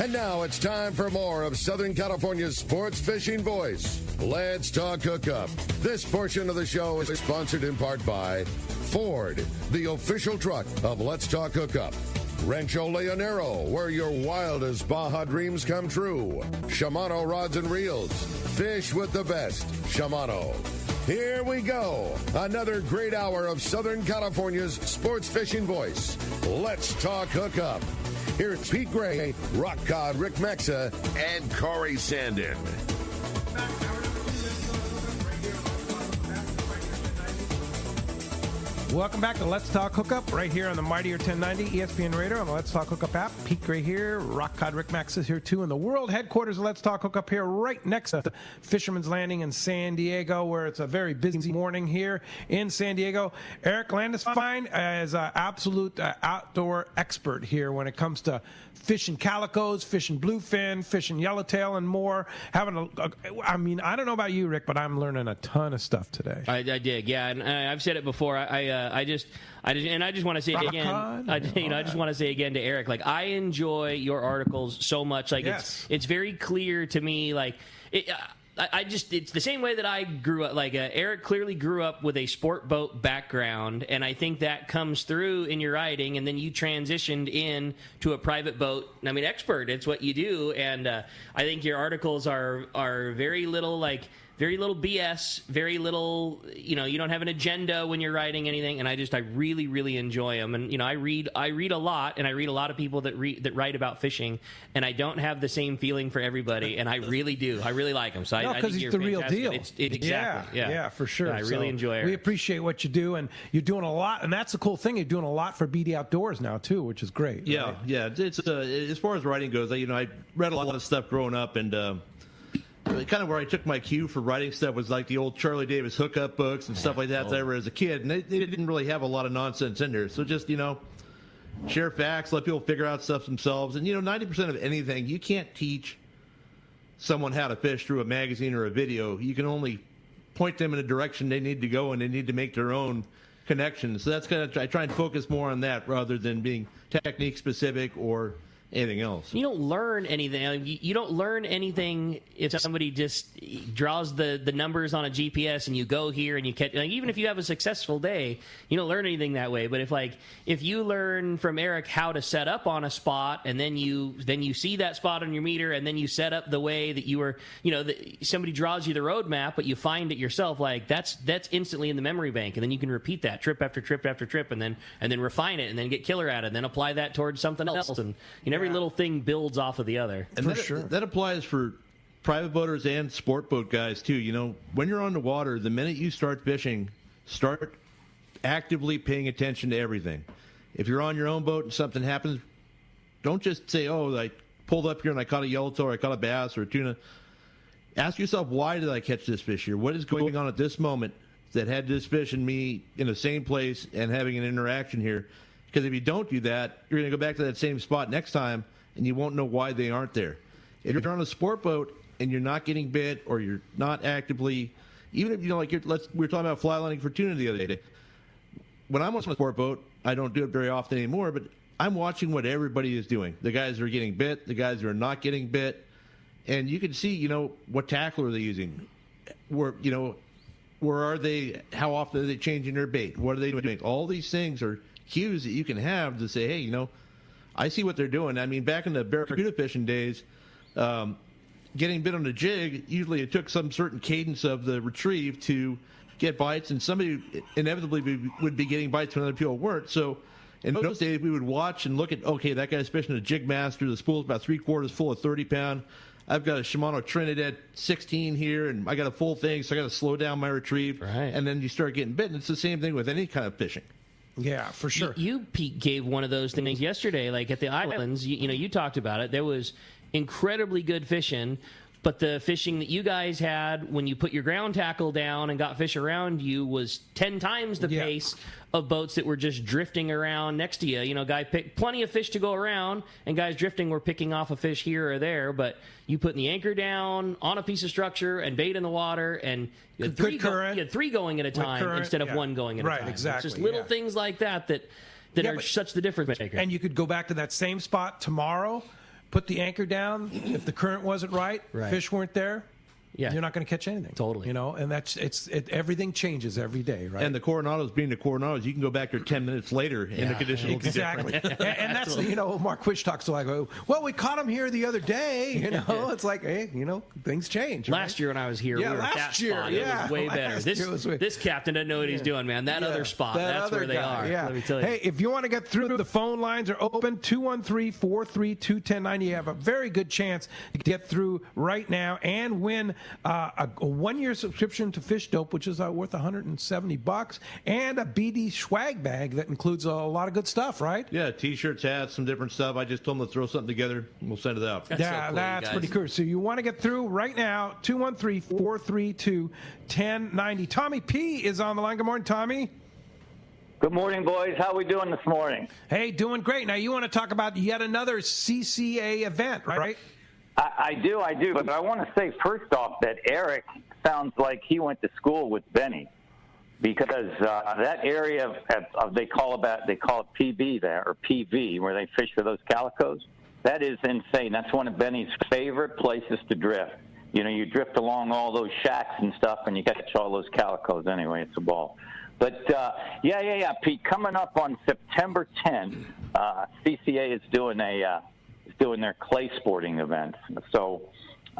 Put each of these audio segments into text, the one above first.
And now it's time for more of Southern California's sports fishing voice. Let's talk hookup. This portion of the show is sponsored in part by Ford, the official truck of Let's Talk Hookup. Rancho Leonero, where your wildest Baja dreams come true. Shimano Rods and Reels. Fish with the best. Shimano. Here we go. Another great hour of Southern California's sports fishing voice. Let's talk hookup. Here's Pete Gray, Rock Cod Rick Mexa, and Corey Sandin. Welcome back to Let's Talk Hookup right here on the Mightier 1090 ESPN Radio on the Let's Talk Hookup app. Pete Gray here, Rock Cod Rick Max is here too, and the world headquarters of Let's Talk Hookup here right next to the Fisherman's Landing in San Diego, where it's a very busy morning here in San Diego. Erik Landesfeind is an absolute outdoor expert here when it comes to fishing calicos, fishing bluefin, fishing yellowtail, and more. I don't know about you, Rick, but I'm learning a ton of stuff today. I did, yeah, and I've said it before. I just want to say it again. I just want to say again to Erik, like, I enjoy your articles so much. Like, yes. It's very clear to me. Like, it's the same way that I grew up. Like, Erik clearly grew up with a sport boat background, and I think that comes through in your writing. And then you transitioned in to a private boat. I mean, expert. It's what you do, and I think your articles are very little BS, very little, you don't have an agenda when you're writing anything, and I really, really enjoy them. And, I read a lot, and I read a lot of people that write about fishing, and I don't have the same feeling for everybody, and I really do. I really like them. So I think it's you're the real fantastic. deal. Exactly. Yeah, for sure. Yeah, I really enjoy it. We appreciate what you do, and you're doing a lot, and that's the cool thing. You're doing a lot for BD Outdoors now, too, which is great. Yeah, right? yeah. It's as far as writing goes, I read a lot of stuff growing up, and kind of where I took my cue for writing stuff was like the old Charlie Davis Hookup books and stuff like that that I read as a kid, and they didn't really have a lot of nonsense in there. So just, share facts, let people figure out stuff themselves. And, 90% of anything, you can't teach someone how to fish through a magazine or a video. You can only point them in a direction they need to go, and they need to make their own connections. So that's kind of, I try and focus more on that rather than being technique specific or anything else. You don't learn anything. You don't learn anything if somebody just draws the numbers on a GPS and you go here and you catch. Like, even if you have a successful day, you don't learn anything that way. But if you learn from Erik how to set up on a spot, and then you see that spot on your meter, and then you set up the way that you were, somebody draws you the road map, but you find it yourself. Like, that's instantly in the memory bank, and then you can repeat that trip after trip after trip, and then refine it, and then get killer at it, and then apply that towards something else, and every little thing builds off of the other. And that applies for private boaters and sport boat guys too. When you're on the water, the minute you start fishing, start actively paying attention to everything. If you're on your own boat and something happens, don't just say, "Oh, I pulled up here and I caught a yellowtail, or I caught a bass or a tuna." Ask yourself, why did I catch this fish here? What is going on at this moment that had this fish and me in the same place and having an interaction here? Because if you don't do that, you're going to go back to that same spot next time, and you won't know why they aren't there. If you're on a sport boat and you're not getting bit, or you're not actively, even if we were talking about fly lining for tuna the other day. When I'm on a sport boat, I don't do it very often anymore, but I'm watching what everybody is doing. The guys that are getting bit, the guys that are not getting bit, and you can see, what tackle are they using? Where are they? How often are they changing their bait? What are they doing? All these things are cues that you can have to say, hey, I see what they're doing. I mean, back in the barracuda fishing days, getting bit on a jig, usually it took some certain cadence of the retrieve to get bites, and somebody inevitably would be getting bites when other people weren't. So in those days, we would watch and look at, okay, that guy's fishing a jig master. The spool's about 3/4 full of 30-pound. I've got a Shimano Trinidad 16 here, and I got a full thing, so I got to slow down my retrieve. Right. And then you start getting bit, and it's the same thing with any kind of fishing. Yeah, for sure. You Pete, gave one of those things yesterday, like at the islands. You talked about it. There was incredibly good fishing, but the fishing that you guys had when you put your ground tackle down and got fish around you was 10 times the pace of boats that were just drifting around next to you. Guy picked plenty of fish to go around, and guys drifting were picking off a fish here or there, but you putting the anchor down on a piece of structure and bait in the water, and you had three going at a time instead of one going at a time. Right, exactly. It's just little things like that are such the difference maker. And you could go back to that same spot tomorrow put the anchor down. If the current wasn't right, fish weren't there. Yeah. You're not going to catch anything. Totally. And everything changes every day, right? And the Coronados being the Coronados, you can go back there 10 minutes later and the conditions will be different. Exactly. and that's, Mark Quish talks like, well, we caught him here the other day. It's like, hey, things change. Last year when I was here, we were at that spot. It was way better. This captain doesn't know what he's doing, man. That other spot, that's where they are. Yeah. Let me tell you. Hey, if you want to get through, the phone lines are open, 213-432-1090. You have a very good chance to get through right now and win a 1-year subscription to Fish Dope, which is worth $170, and a BD swag bag that includes a lot of good stuff, right? Yeah, T-shirts, hats, some different stuff. I just told them to throw something together, and we'll send it out. That's pretty cool. So you want to get through right now, 213-432-1090. Tommy P. is on the line. Good morning, Tommy. Good morning, boys. How are we doing this morning? Hey, doing great. Now, you want to talk about yet another CCA event, right? I do, but I want to say first off that Erik sounds like he went to school with Benny, because that area they call it PB there, or PV, where they fish for those calicos. That is insane. That's one of Benny's favorite places to drift. You drift along all those shacks and stuff, and you catch all those calicos. Anyway, it's a ball. But yeah, Pete. Coming up on September 10th, CCA is doing their clay sporting event. So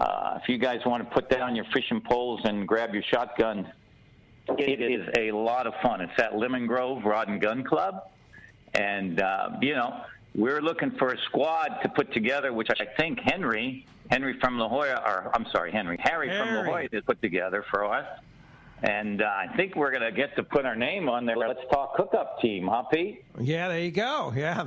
if you guys want to put down your fishing poles and grab your shotgun, it is a lot of fun. It's at Lemon Grove Rod and Gun Club. And, we're looking for a squad to put together, which I think Harry from La Jolla has put together for us. And I think we're going to get to put our name on there. Let's Talk Hookup team, huh, Pete? Yeah, there you go. Yeah,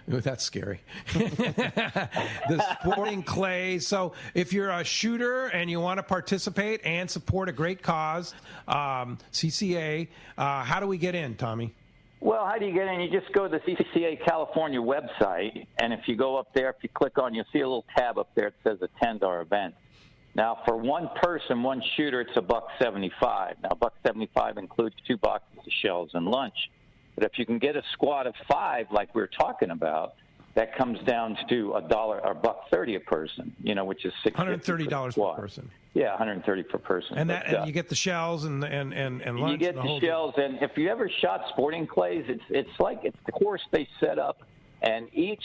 that's scary. The sporting clay. So if you're a shooter and you want to participate and support a great cause, CCA, how do we get in, Tommy? Well, how do you get in? You just go to the CCA California website, and if you go up there, if you click on, you'll see a little tab up there that says Attend Our Event. Now, for one person, one shooter, it's $175. Now, $175 includes 2 boxes of shells and lunch. But if you can get a squad of 5, like we were talking about, that comes down to $130 a person. Which is $130 per person. Yeah, $130 per person. And and you get the shells and lunch. You get the shells, and if you ever shot sporting clays, it's the course they set up, and each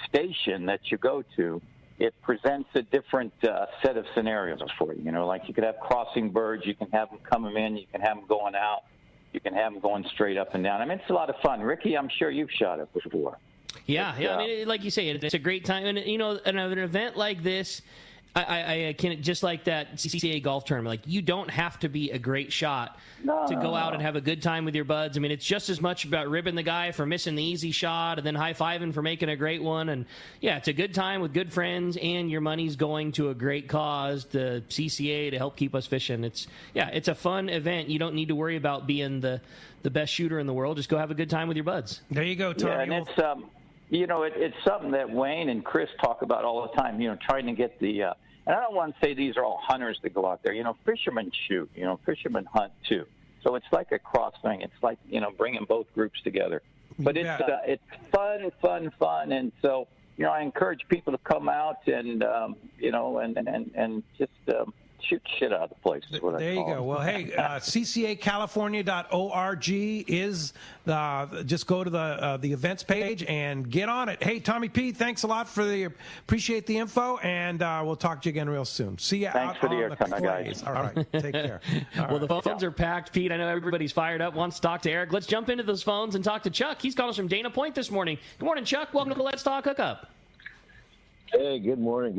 station that you go to, it presents a different set of scenarios for you. Like you could have crossing birds, you can have them coming in, you can have them going out, you can have them going straight up and down. I mean, it's a lot of fun. Ricky, I'm sure you've shot it before. Yeah. I mean, like you say, it's a great time. And, an event like this, I can, just like that CCA golf tournament, like you don't have to be a great shot to go out and have a good time with your buds. I mean, it's just as much about ribbing the guy for missing the easy shot and then high-fiving for making a great one. And, yeah, it's a good time with good friends, and your money's going to a great cause, the CCA, to help keep us fishing. It's a fun event. You don't need to worry about being the best shooter in the world. Just go have a good time with your buds. There you go, Tommy. Yeah, and it's something that Wayne and Chris talk about all the time, trying to get the and I don't want to say these are all hunters that go out there. Fishermen shoot. Fishermen hunt too. So it's like a cross thing. It's like, bringing both groups together. But it's fun. And so, I encourage people to come out and, and just shoot shit out of the place. There you go. Well, hey, ccacalifornia.org is just go to the events page and get on it. Hey, Tommy P, thanks a lot appreciate the info, and we'll talk to you again real soon. See you Thanks out for the on the airtime, clays. guys. All right, take care. Well, the phones are packed, Pete. I know everybody's fired up, wants to talk to Erik. Let's jump into those phones and talk to Chuck. He's calling us from Dana Point this morning. Good morning, Chuck. Welcome to the Let's Talk Hookup. Hey, good morning.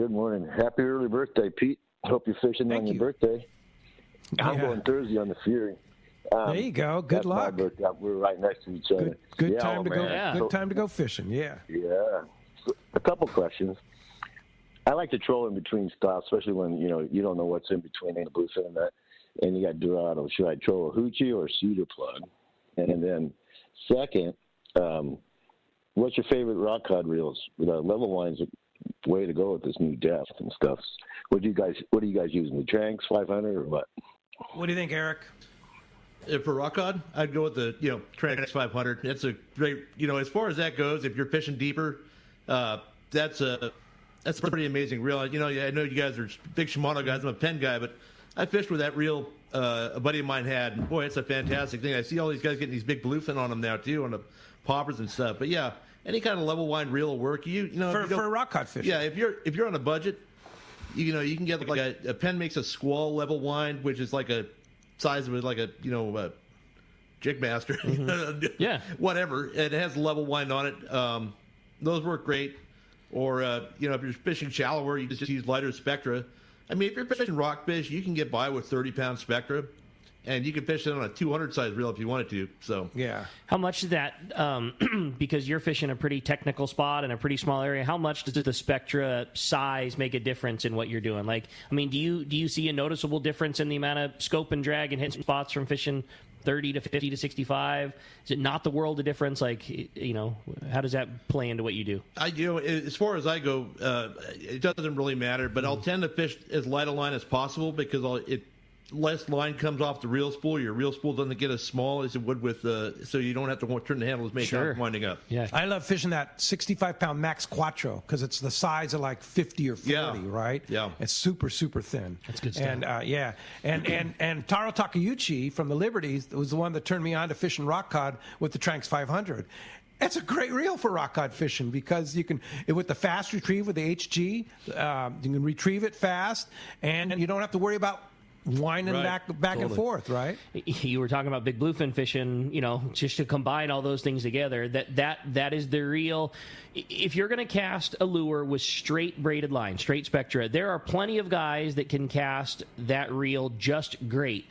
Happy early birthday, Pete. Hope you're fishing on your birthday. I'm going Thursday on the Fury. There you go. Good luck. My birthday. We're right next to each other. Good time to go. Yeah. Good time to go fishing. Yeah. Yeah. So, a couple questions. I like to troll in between stops, especially when you don't know what's in between the bluefin and that, and you got Dorado. Should I troll a hoochie or a cedar plug? And then, second, what's your favorite rock cod reels? The level line's a way to go with this new depth and stuff. What are you guys using? The Tranks 500 or what? What do you think, Erik? For rock cod, I'd go with the Tranks 500. It's a great, as far as that goes, if you're fishing deeper, that's a That's a pretty amazing reel. I know you guys are big Shimano guys. I'm a Penn guy, but I fished with that reel a buddy of mine had. And boy, it's a fantastic thing. I see all these guys getting these big bluefin on them now too, on the poppers and stuff. But yeah, any kind of level wind reel will work. For rock cod fishing. Yeah, if you're on a budget, you can get like a Penn makes a squall level wind, which is like a size of like a Jigmaster. Mm-hmm. Yeah, whatever. It has level wind on it. Those work great. Or, if you're fishing shallower, you just use lighter spectra. I mean, if you're fishing rockfish, you can get by with 30-pound spectra, and you can fish it on a 200-size reel if you wanted to. So yeah. How much does that, because you're fishing a pretty technical spot in a pretty small area, how much does the spectra size make a difference in what you're doing? Like, I mean, do you see a noticeable difference in the amount of scope and drag and hitting spots from fishing 30 to 50 to 65? Is it not the world of difference? Like, how does that play into what you do? As far as I go, it doesn't really matter, but I'll tend to fish as light a line as possible because less line comes off the reel spool. Your reel spool doesn't get as small as it would with so you don't have to turn the handle as many times winding up. Yeah, I love fishing that 65-pound Max Quattro because it's the size of like 50 or 40, right? Yeah, it's super thin. That's good stuff. And and Taro Takeuchi from the Liberties was the one that turned me on to fishing rock cod with the Tranx 500. It's a great reel for rock cod fishing because you can, with the fast retrieve with the HG, you can retrieve it fast, and you don't have to worry about winding back totally. And forth, right? You were talking about big bluefin fishing, just to combine all those things together. That is the real. If you're going to cast a lure with straight braided line, straight spectra, there are plenty of guys that can cast that reel just great.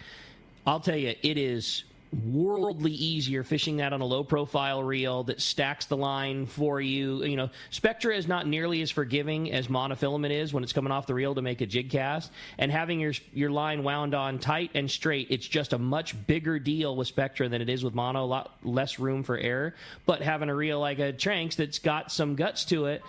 I'll tell you, it is worldly easier fishing that on a low profile reel that stacks the line for you. Spectra is not nearly as forgiving as monofilament is when it's coming off the reel to make a jig cast, and having your line wound on tight and straight, it's just a much bigger deal with Spectra than it is with mono. A lot less room for error, but having a reel like a Tranx that's got some guts to it,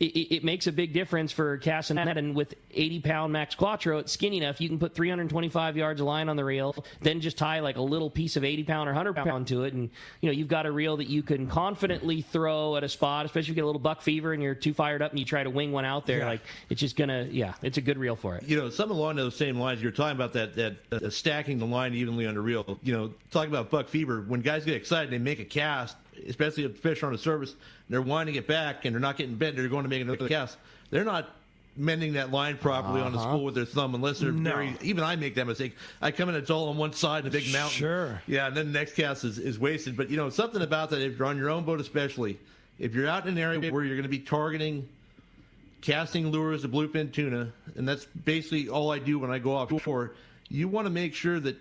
it makes a big difference for casting that. And with 80-pound Max Quattro, it's skinny enough. You can put 325 yards of line on the reel, then just tie like a little piece of 80-pound or 100-pound to it, and you've got a reel that you can confidently throw at a spot, especially if you get a little buck fever and you're too fired up and you try to wing one out there. Like, it's just it's a good reel for it. Something along those same lines. You're talking about that stacking the line evenly on the reel. Talking about buck fever. When guys get excited, they make a cast, especially if fish are on a surface, and they're winding it back and they're not getting bent, they're going to make another cast. They're not mending that line properly on the spool with their thumb unless they're even I make that mistake. I come in, it's all on one side in a big mountain. Sure. Yeah, and then the next cast is wasted. But, something about that, if you're on your own boat especially, if you're out in an area where you're going to be targeting casting lures of bluefin tuna, and that's basically all I do when I go offshore, you want to make sure that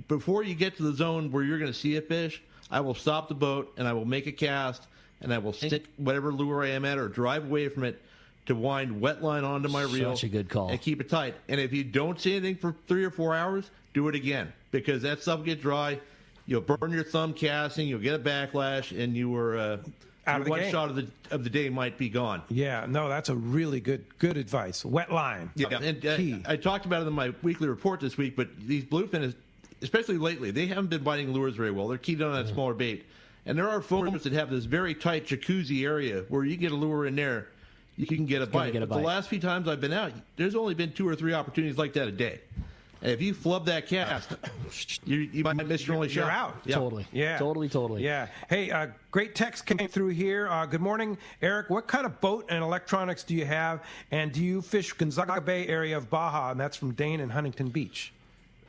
before you get to the zone where you're going to see a fish, I will stop the boat and I will make a cast and I will stick whatever lure I am at or drive away from it to wind wet line onto my reel. Such a good call. And keep it tight. And if you don't see anything for 3 or 4 hours, do it again because that stuff will get dry. You'll burn your thumb casting. You'll get a backlash, and you were out of the one game. shot of the day might be gone. Yeah, no, that's a really good advice. Wet line. Yeah, and I talked about it in my weekly report this week, but these bluefin, especially lately, they haven't been biting lures very well. They're keyed on that smaller bait. And there are foamers that have this very tight jacuzzi area where you get a lure in there, you can get a bite. The last few times I've been out, there's only been 2 or 3 opportunities like that a day. And if you flub that cast, you might miss your only shot. You're out. Yeah. Totally. Yeah. Totally. Yeah. Hey, great text came through here. Good morning, Eric. What kind of boat and electronics do you have? And do you fish Gonzaga Bay area of Baja? And that's from Dane in Huntington Beach.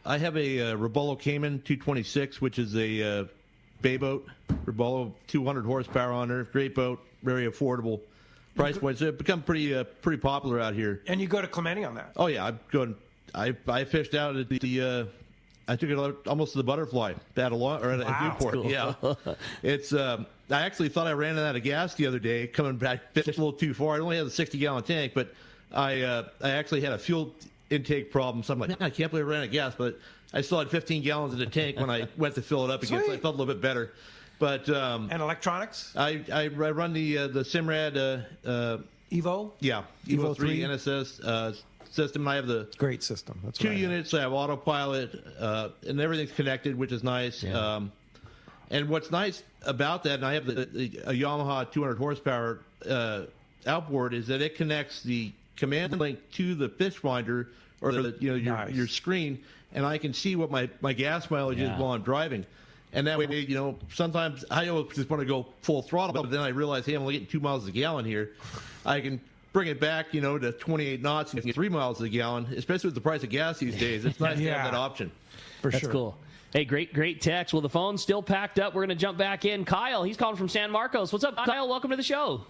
I have a Robolo Cayman 226, which is a bay boat. Robolo, 200 horsepower on her. Great boat, very affordable price point. So it's become pretty popular out here. And you go to Clemente on that? Oh yeah, I fished out at the. I took it almost to the Butterfly at at Newport. Cool. Yeah, it's. I actually thought I ran out of gas the other day coming back. Fished a little too far. I only had a 60-gallon tank, but I actually had a fuel intake problem. So I'm like, I can't believe I ran out of gas, but I still had 15 gallons in the tank when I went to fill it up again. So I felt a little bit better. But and electronics? I run the Simrad Evo. Yeah, Evo 3 NSS system. I have the great system. That's 2 units. I have autopilot, and everything's connected, which is nice. Yeah. And what's nice about that, and I have a Yamaha 200 horsepower outboard is that it connects the command link to the fish finder or your screen, and I can see what my gas mileage is while I'm driving. And that way, sometimes I always just want to go full throttle, but then I realize, hey, I'm only getting 2 miles a gallon here. I can bring it back, to 28 knots and 3 miles a gallon, especially with the price of gas these days. It's nice to have that option. That's cool. Hey, great text. Well, the phone's still packed up. We're going to jump back in. Kyle, he's calling from San Marcos. What's up, Kyle? Welcome to the show.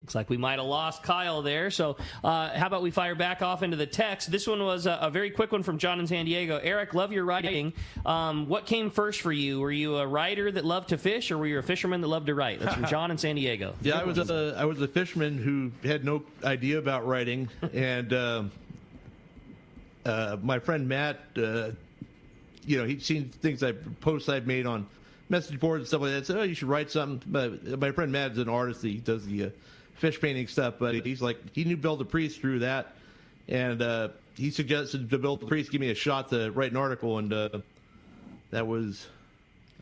Looks like we might have lost Kyle there. So how about we fire back off into the text? This one was a very quick one from John in San Diego. Erik, love your writing. What came first for you? Were you a writer that loved to fish, or were you a fisherman that loved to write? That's from John in San Diego. Yeah, I was a fisherman who had no idea about writing. And my friend Matt, he'd seen posts I'd made on message boards and stuff like that. Said, "Oh, you should write something." But my friend Matt is an artist. He does the fish painting stuff. But he's like, he knew Bill DePriest through that, and he suggested to Bill DePriest give me a shot to write an article, and that was,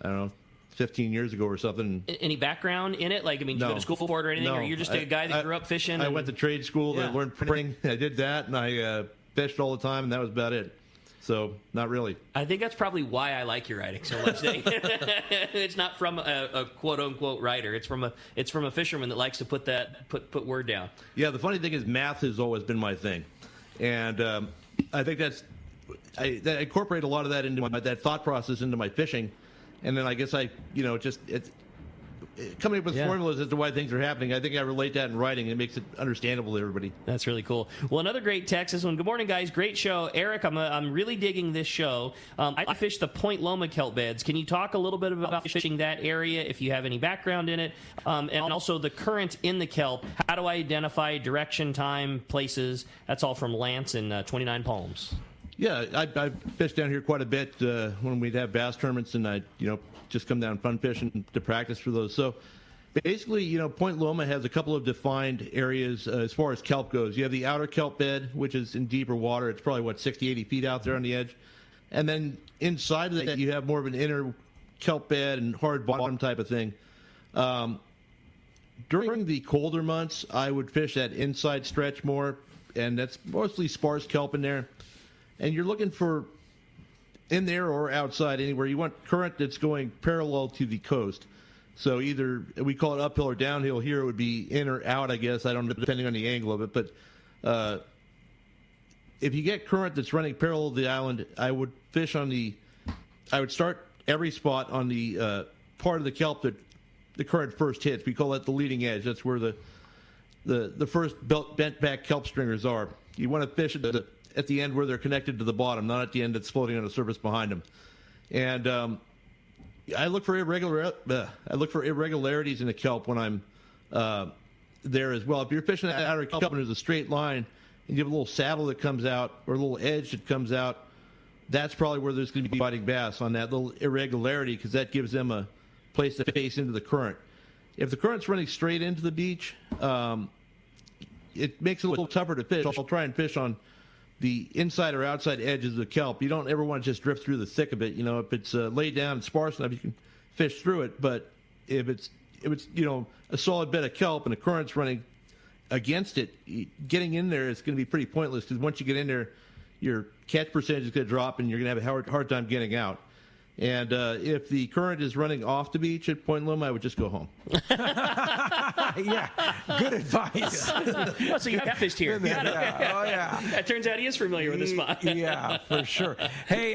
I don't know, 15 years ago or something. Any background in it? Like, did you go to school for it or anything? No. Or you're just a guy that grew up fishing? I went to trade school to learn printing. I did that, and I fished all the time, and that was about it. So, not really. I think that's probably why I like your writing so much. It's not from a quote-unquote writer. It's from a fisherman that likes to put word down. Yeah, the funny thing is math has always been my thing. And I think I incorporate a lot of that into that thought process into my fishing. And then I guess coming up with formulas as to why things are happening. I think I relate that in writing. It makes it understandable to everybody. That's really cool. Well, another great text. This one. Good morning, guys. Great show. Erik, I'm really digging this show. I fish the Point Loma kelp beds. Can you talk a little bit about fishing that area, if you have any background in it? And also the current in the kelp. How do I identify direction, time, places? That's all from Lance in 29 Palms. Yeah, I fished down here quite a bit when we'd have bass tournaments, and I just come down fun fishing to practice for those. So basically, Point Loma has a couple of defined areas as far as kelp goes. You have the outer kelp bed, which is in deeper water. It's probably 60, 80 feet out there on the edge. And then inside of that, you have more of an inner kelp bed and hard bottom type of thing. During the colder months, I would fish that inside stretch more, and that's mostly sparse kelp in there. And you're looking for, in there or outside, anywhere, you want current that's going parallel to the coast. So either, we call it uphill or downhill. Here it would be in or out, I guess. I don't know, depending on the angle of it. But if you get current that's running parallel to the island, I would start every spot on the part of the kelp that the current first hits. We call that the leading edge. That's where the first bent back kelp stringers are. You want to fish at the end where they're connected to the bottom, not at the end that's floating on the surface behind them. And I look for irregularities in the kelp when I'm there as well. If you're fishing that outer kelp and there's a straight line and you have a little saddle that comes out or a little edge that comes out, that's probably where there's going to be biting bass on that little irregularity, because that gives them a place to face into the current. If the current's running straight into the beach, it makes it a little tougher to fish. I'll try and fish on the inside or outside edges of the kelp. You don't ever want to just drift through the thick of it. If it's laid down and sparse enough, you can fish through it. But if it's a solid bed of kelp and the current's running against it, getting in there is going to be pretty pointless, because once you get in there, your catch percentage is going to drop and you're going to have a hard time getting out. And if the current is running off the beach at Point Loma, I would just go home. Yeah, good advice. So you catfished here. Yeah. Oh, yeah. It turns out he is familiar with the spot. Yeah, for sure. Hey,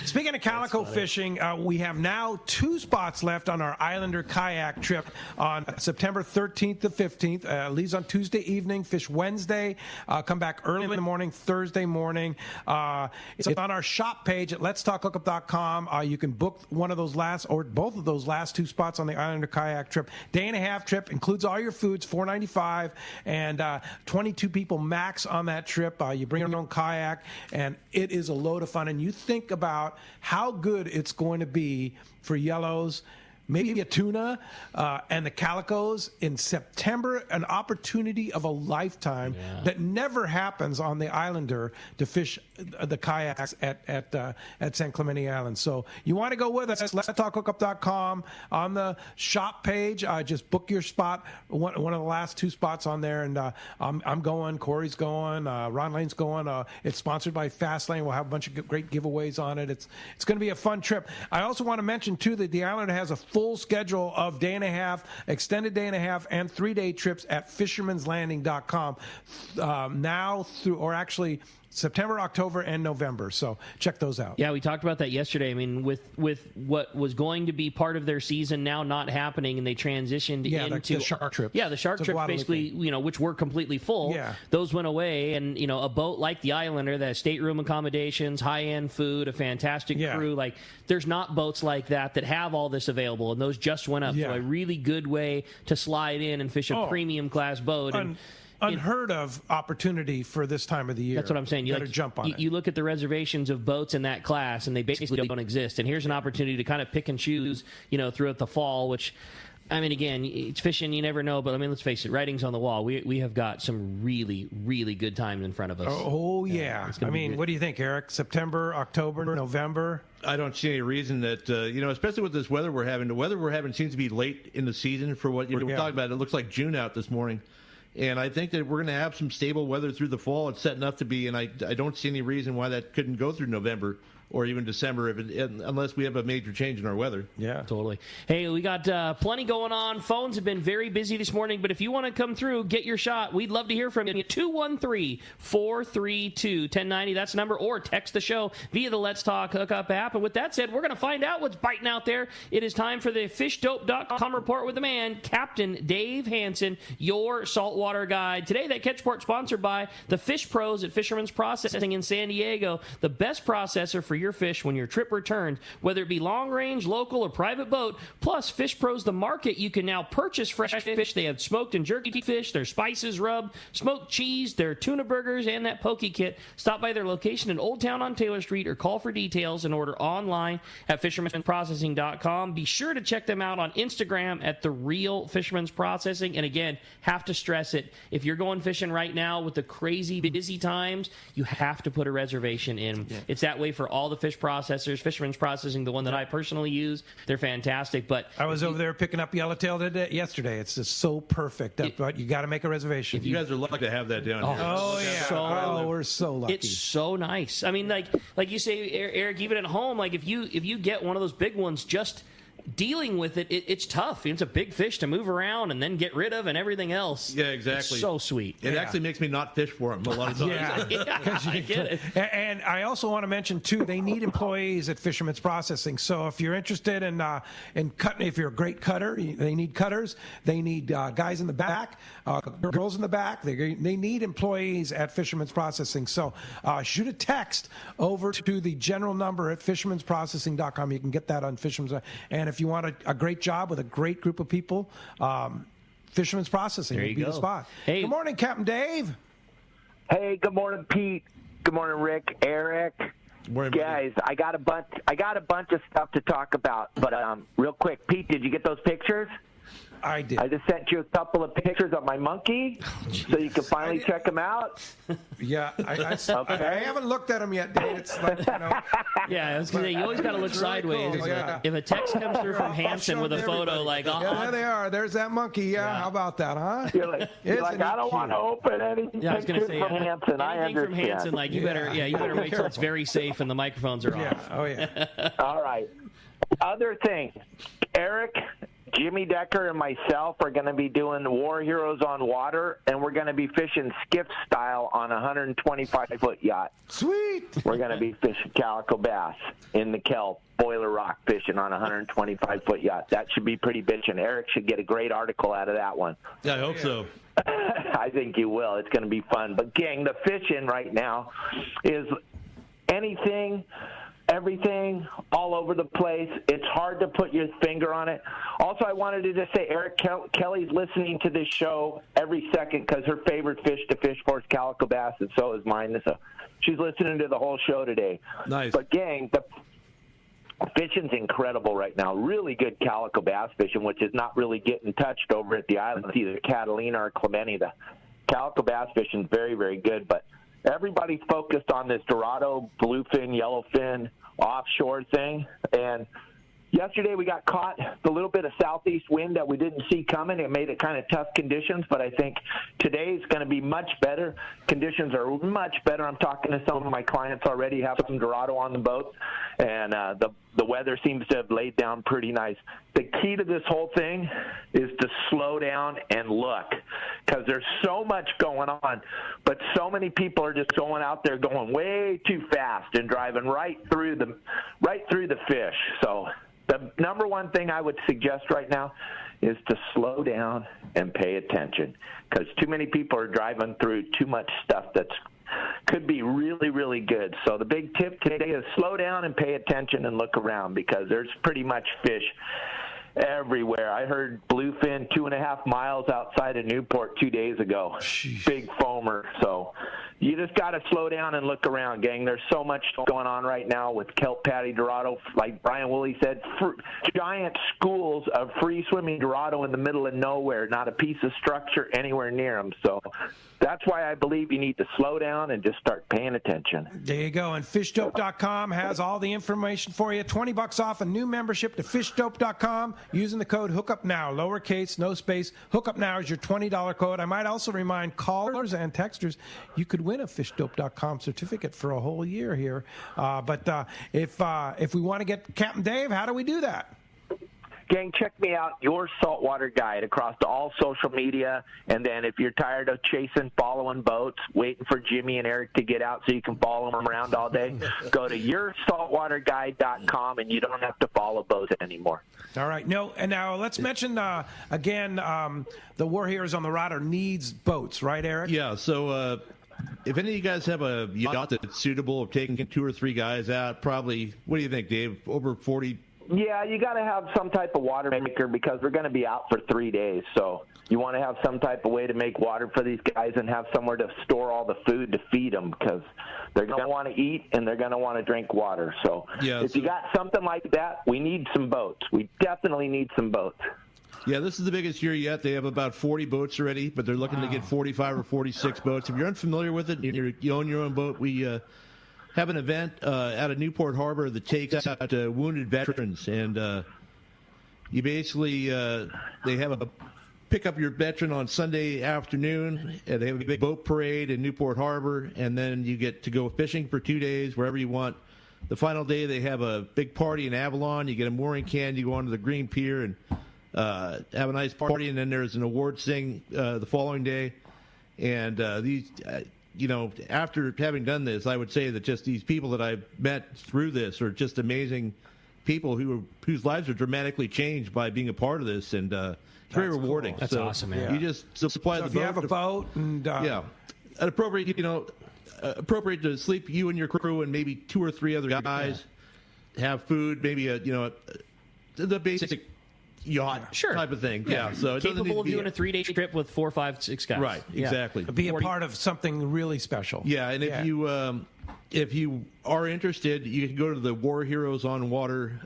speaking of calico fishing, we have now 2 spots left on our Islander kayak trip on September 13th to 15th. Leaves on Tuesday evening, fish Wednesday, come back early in the morning, Thursday morning. It's on our shop page at letstalkhookup.com. You can book one of those last or both of those last 2 spots on the Islander kayak trip. Day-and-a-half trip, includes all your foods, $4.95, and 22 people max on that trip. You bring your own kayak, and it is a load of fun. And you think about how good it's going to be for yellows, maybe a tuna, and the calicos in September. An opportunity of a lifetime that never happens on the Islander to fish the kayaks at San Clemente Island. So you want to go with us? Let'sTalkHookup.com. On the shop page, just book your spot. One of the last 2 spots on there, and I'm going. Corey's going. Ron Lane's going. It's sponsored by Fastlane. We'll have a bunch of great giveaways on it. It's going to be a fun trip. I also want to mention too that the Islander has a full schedule of day and a half, extended day and a half, and 3-day trips at fishermanslanding.com now through, or actually September, October, and November. So check those out. Yeah, we talked about that yesterday. I mean, with what was going to be part of their season now not happening, and they transitioned into the shark trips. Yeah, the shark trips basically, which were completely full. Yeah. Those went away, and a boat like the Islander that has stateroom accommodations, high-end food, a fantastic crew. Like, there's not boats like that have all this available, and those just went up. So a really good way to slide in and fish a premium class boat. Unheard of opportunity for this time of the year. That's what I'm saying. You better jump on it. You look at the reservations of boats in that class, and they basically don't exist. And here's an opportunity to kind of pick and choose, throughout the fall, which, I mean, again, it's fishing, you never know. But, I mean, let's face it, writing's on the wall. We have got some really, really good time in front of us. Oh, yeah. I mean, what do you think, Erik? September, October, November? I don't see any reason that, especially with this weather we're having. The weather we're having seems to be late in the season for what we're talking about. It looks like June out this morning. And I think that we're going to have some stable weather through the fall. It's setting up to be, and I don't see any reason why that couldn't go through November or even December unless we have a major change in our weather. Yeah, totally. Hey, we got plenty going on. Phones have been very busy this morning, but if you want to come through, get your shot. We'd love to hear from you. 213-432-1090. That's the number, or text the show via the Let's Talk Hookup app. And with that said, we're going to find out what's biting out there. It is time for the FishDope.com report with the man, Captain Dave Hansen, your saltwater guide. Today, that catch report sponsored by the Fish Pros at Fisherman's Processing in San Diego, the best processor for your fish when your trip returns, whether it be long range, local, or private boat. Plus, Fish Pros, the market, you can now purchase fresh fish. They have smoked and jerky fish, their spices rubbed, smoked cheese, their tuna burgers, and that poke kit. Stop by their location in Old Town on Taylor Street or call for details and order online at fishermansprocessing.com. Be sure to check them out on Instagram at The Real Fisherman's Processing. And again, have to stress it, if you're going fishing right now with the crazy busy times, you have to put a reservation in. Yeah. It's that way for all the fish processors. Fisherman's Processing, the one that I personally use, they're fantastic. But I was over there picking up yellowtail yesterday. It's just so perfect. But you got to make a reservation. You guys are lucky to have that down here. Oh yeah. We're so lucky. It's so nice. I mean, like you say, Erik, even at home, like if you get one of those big ones, just dealing with it's tough. It's a big fish to move around and then get rid of and everything else. Yeah, exactly. It's so sweet. It actually makes me not fish for them a lot of times. I get it. And I also want to mention, too, they need employees at Fisherman's Processing. So if you're interested in cutting, if you're a great cutter, they need cutters. They need guys in the back, girls in the back. They need employees at Fisherman's Processing. So shoot a text over to the general number at fishermansprocessing.com. You can get that on Fisherman's. And if you want a great job with a great group of people, Fisherman's Processing will be the spot. Hey. Good morning, Captain Dave. Hey, good morning, Pete. Good morning, Rick, Erik. Morning, guys. I got a bunch of stuff to talk about, but real quick, Pete, did you get those pictures? I did. I just sent you a couple of pictures of my monkey, so you can finally check them out. Yeah, I haven't looked at them yet, Dave. It's like, Yeah, I was going to say, you always got to look sideways. Cool. Yeah. If a text comes through from Hansen with a photo, like, there they are. There's that monkey. Yeah, how about that, huh? You're like I don't want to open anything from Hansen. I understand. From Hansen, like, you better wait till it's very safe and the microphones are off. Oh, yeah. All right. Other thing, Erik, Jimmy Decker and myself are going to be doing War Heroes on Water, and we're going to be fishing skiff style on a 125-foot yacht. Sweet! We're going to be fishing calico bass in the kelp, Boiler Rock fishing on a 125-foot yacht. That should be pretty bitchin'. Erik should get a great article out of that one. Yeah, I hope so. I think you will. It's going to be fun. But, gang, the fishing right now is anything, everything, all over the place. It's hard to put your finger on it. Also, I wanted to just say, Erik Kelly's listening to this show every second because her favorite fish to fish for is calico bass, and so is mine. So she's listening to the whole show today. Nice. But, gang, Fishing's incredible right now. Really good calico bass fishing, which is not really getting touched over at the island. It's either Catalina or Clemente. The calico bass fishing's very, very good, but everybody's focused on this Dorado, bluefin, yellowfin, offshore thing, and yesterday we got caught the little bit of southeast wind that we didn't see coming. It made it kind of tough conditions, but I think today's going to be much better. Conditions are much better. I'm talking to some of my clients already, have some Dorado on the boat, and the weather seems to have laid down pretty nice. The key to this whole thing is to slow down and look, because there's so much going on, but so many people are just going out there going way too fast and driving right through the fish. So the number one thing I would suggest right now is to slow down and pay attention, because too many people are driving through too much stuff that's could be really, really good. So the big tip today is slow down and pay attention and look around, because there's pretty much fish everywhere. I heard bluefin 2.5 miles outside of Newport 2 days ago. Jeez. Big foamer. So you just got to slow down and look around, gang. There's so much going on right now with kelp patty Dorado. Like Brian Woolley said, giant schools of free swimming Dorado in the middle of nowhere, not a piece of structure anywhere near them. So that's why I believe you need to slow down and just start paying attention. There you go. And fishdope.com has all the information for you. $20 off a new membership to fishdope.com using the code HookUpNow, lowercase, no space. HookUpNow is your $20 code. I might also remind callers and texters you could win a fishdope.com certificate for a whole year here. But if we want to get Captain Dave, how do we do that? Gang, check me out, Your Saltwater Guide, across all social media. And then if you're tired of chasing, following boats, waiting for Jimmy and Erik to get out so you can follow them around all day, go to yoursaltwaterguide.com, and you don't have to follow boats anymore. All right. No, and now let's mention, again, the War Heroes on the Rotter needs boats, right, Erik? Yeah, so if any of you guys have a yacht that's suitable of taking 2 or 3 guys out, probably, what do you think, Dave, over 40? Yeah, you got to have some type of water maker, because we're going to be out for 3 days. So you want to have some type of way to make water for these guys and have somewhere to store all the food to feed them, because they're going to want to eat and they're going to want to drink water. So if you got something like that, we need some boats. We definitely need some boats. Yeah, this is the biggest year yet. They have about 40 boats already, but they're looking to get 45 or 46 boats. If you're unfamiliar with it and you own your own boat, we have an event out of Newport Harbor that takes out wounded veterans, and you basically they have a pick up your veteran on Sunday afternoon, and they have a big boat parade in Newport Harbor, and then you get to go fishing for 2 days wherever you want. The final day they have a big party in Avalon. You get a mooring can, you go onto the green pier and have a nice party, and then there's an awards thing the following day. And these after having done this, I would say that just these people that I've met through this are just amazing people whose lives are dramatically changed by being a part of this, and it's very rewarding. Cool. That's awesome, man. You just supply the boat. If you have a boat, and appropriate to sleep you and your crew and maybe 2 or 3 other guys, have food, maybe the basic yacht type of thing. Yeah, so it capable of doing a 3-day trip with 4, 5, 6 guys. Right, exactly. Be a part of something really special. Yeah, and if you are interested, you can go to the War Heroes on Water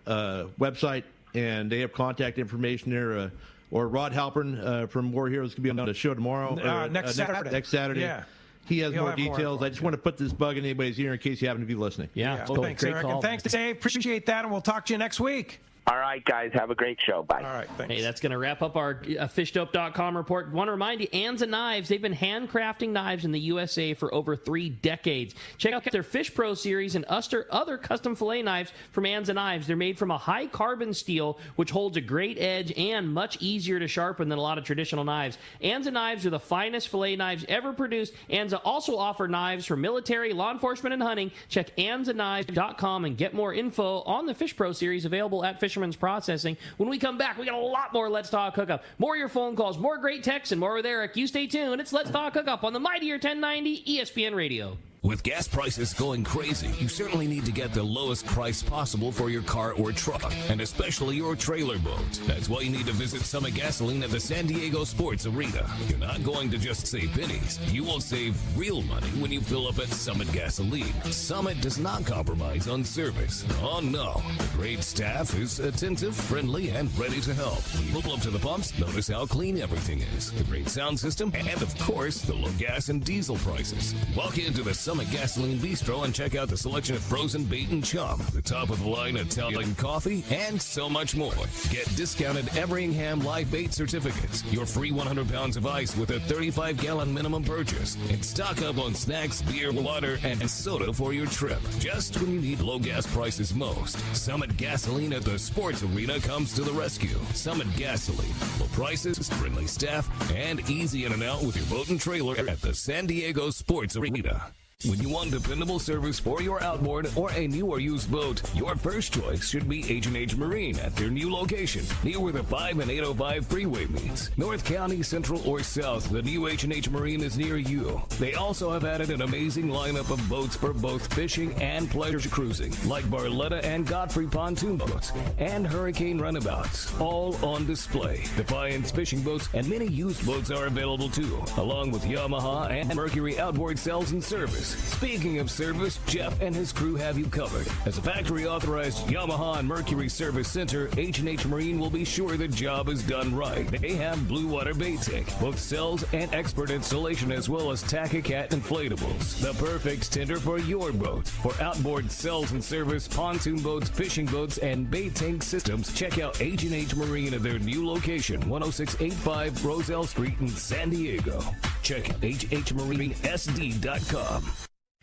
website, and they have contact information there. Or Rod Halpern from War Heroes could be on the show tomorrow. Next Saturday. Next Saturday. Yeah. He has more details. I just want to put this bug in anybody's ear in case you happen to be listening. Yeah. Well, thanks, Erik. And thanks, Dave. Appreciate that, and we'll talk to you next week. All right, guys. Have a great show. Bye. All right, thanks. Hey, that's going to wrap up our fishdope.com report. Want to remind you, Anza Knives, they've been handcrafting knives in the USA for over 3 decades. Check out their Fish Pro series and other custom fillet knives from Anza Knives. They're made from a high-carbon steel, which holds a great edge and much easier to sharpen than a lot of traditional knives. Anza Knives are the finest fillet knives ever produced. Anza also offer knives for military, law enforcement, and hunting. Check AnzaKnives.com and get more info on the Fish Pro series available at Fisherman's Processing. When we come back, we got a lot more Let's Talk Hookup. More of your phone calls, more great texts, and more with Erik. You stay tuned. It's Let's Talk Hookup on the Mightier 1090 ESPN Radio. With gas prices going crazy, you certainly need to get the lowest price possible for your car or truck, and especially your trailer boat. That's why you need to visit Summit Gasoline at the San Diego Sports Arena. You're not going to just save pennies. You will save real money when you fill up at Summit Gasoline. Summit does not compromise on service. Oh no. The great staff is attentive, friendly, and ready to help. When you pull up to the pumps, notice how clean everything is. The great sound system, and of course, the low gas and diesel prices. Walk into the Summit Gasoline Bistro and check out the selection of frozen bait and chum, the top-of-the-line Italian coffee, and so much more. Get discounted Everingham live bait certificates, your free 100 pounds of ice with a 35-gallon minimum purchase, and stock up on snacks, beer, water, and soda for your trip. Just when you need low gas prices most, Summit Gasoline at the Sports Arena comes to the rescue. Summit Gasoline. Low prices, friendly staff, and easy in and out with your boat and trailer at the San Diego Sports Arena. When you want dependable service for your outboard or a new or used boat, your first choice should be H&H Marine at their new location, near where the 5 and 805 freeway meets. North County, Central, or South, the new H&H Marine is near you. They also have added an amazing lineup of boats for both fishing and pleasure cruising, like Barletta and Godfrey pontoon boats, and Hurricane runabouts, all on display. Defiance fishing boats and many used boats are available too, along with Yamaha and Mercury outboard sales and service. Speaking of service, Jeff and his crew have you covered. As a factory-authorized Yamaha and Mercury service center, H&H Marine will be sure the job is done right. They have Blue Water Bait Tank, both cells and expert installation, as well as Tack-A-Cat inflatables. The perfect tender for your boat. For outboard cells and service, pontoon boats, fishing boats, and bait tank systems, check out H&H Marine at their new location, 10685 Roselle Street in San Diego. Check hhmarinesd.com.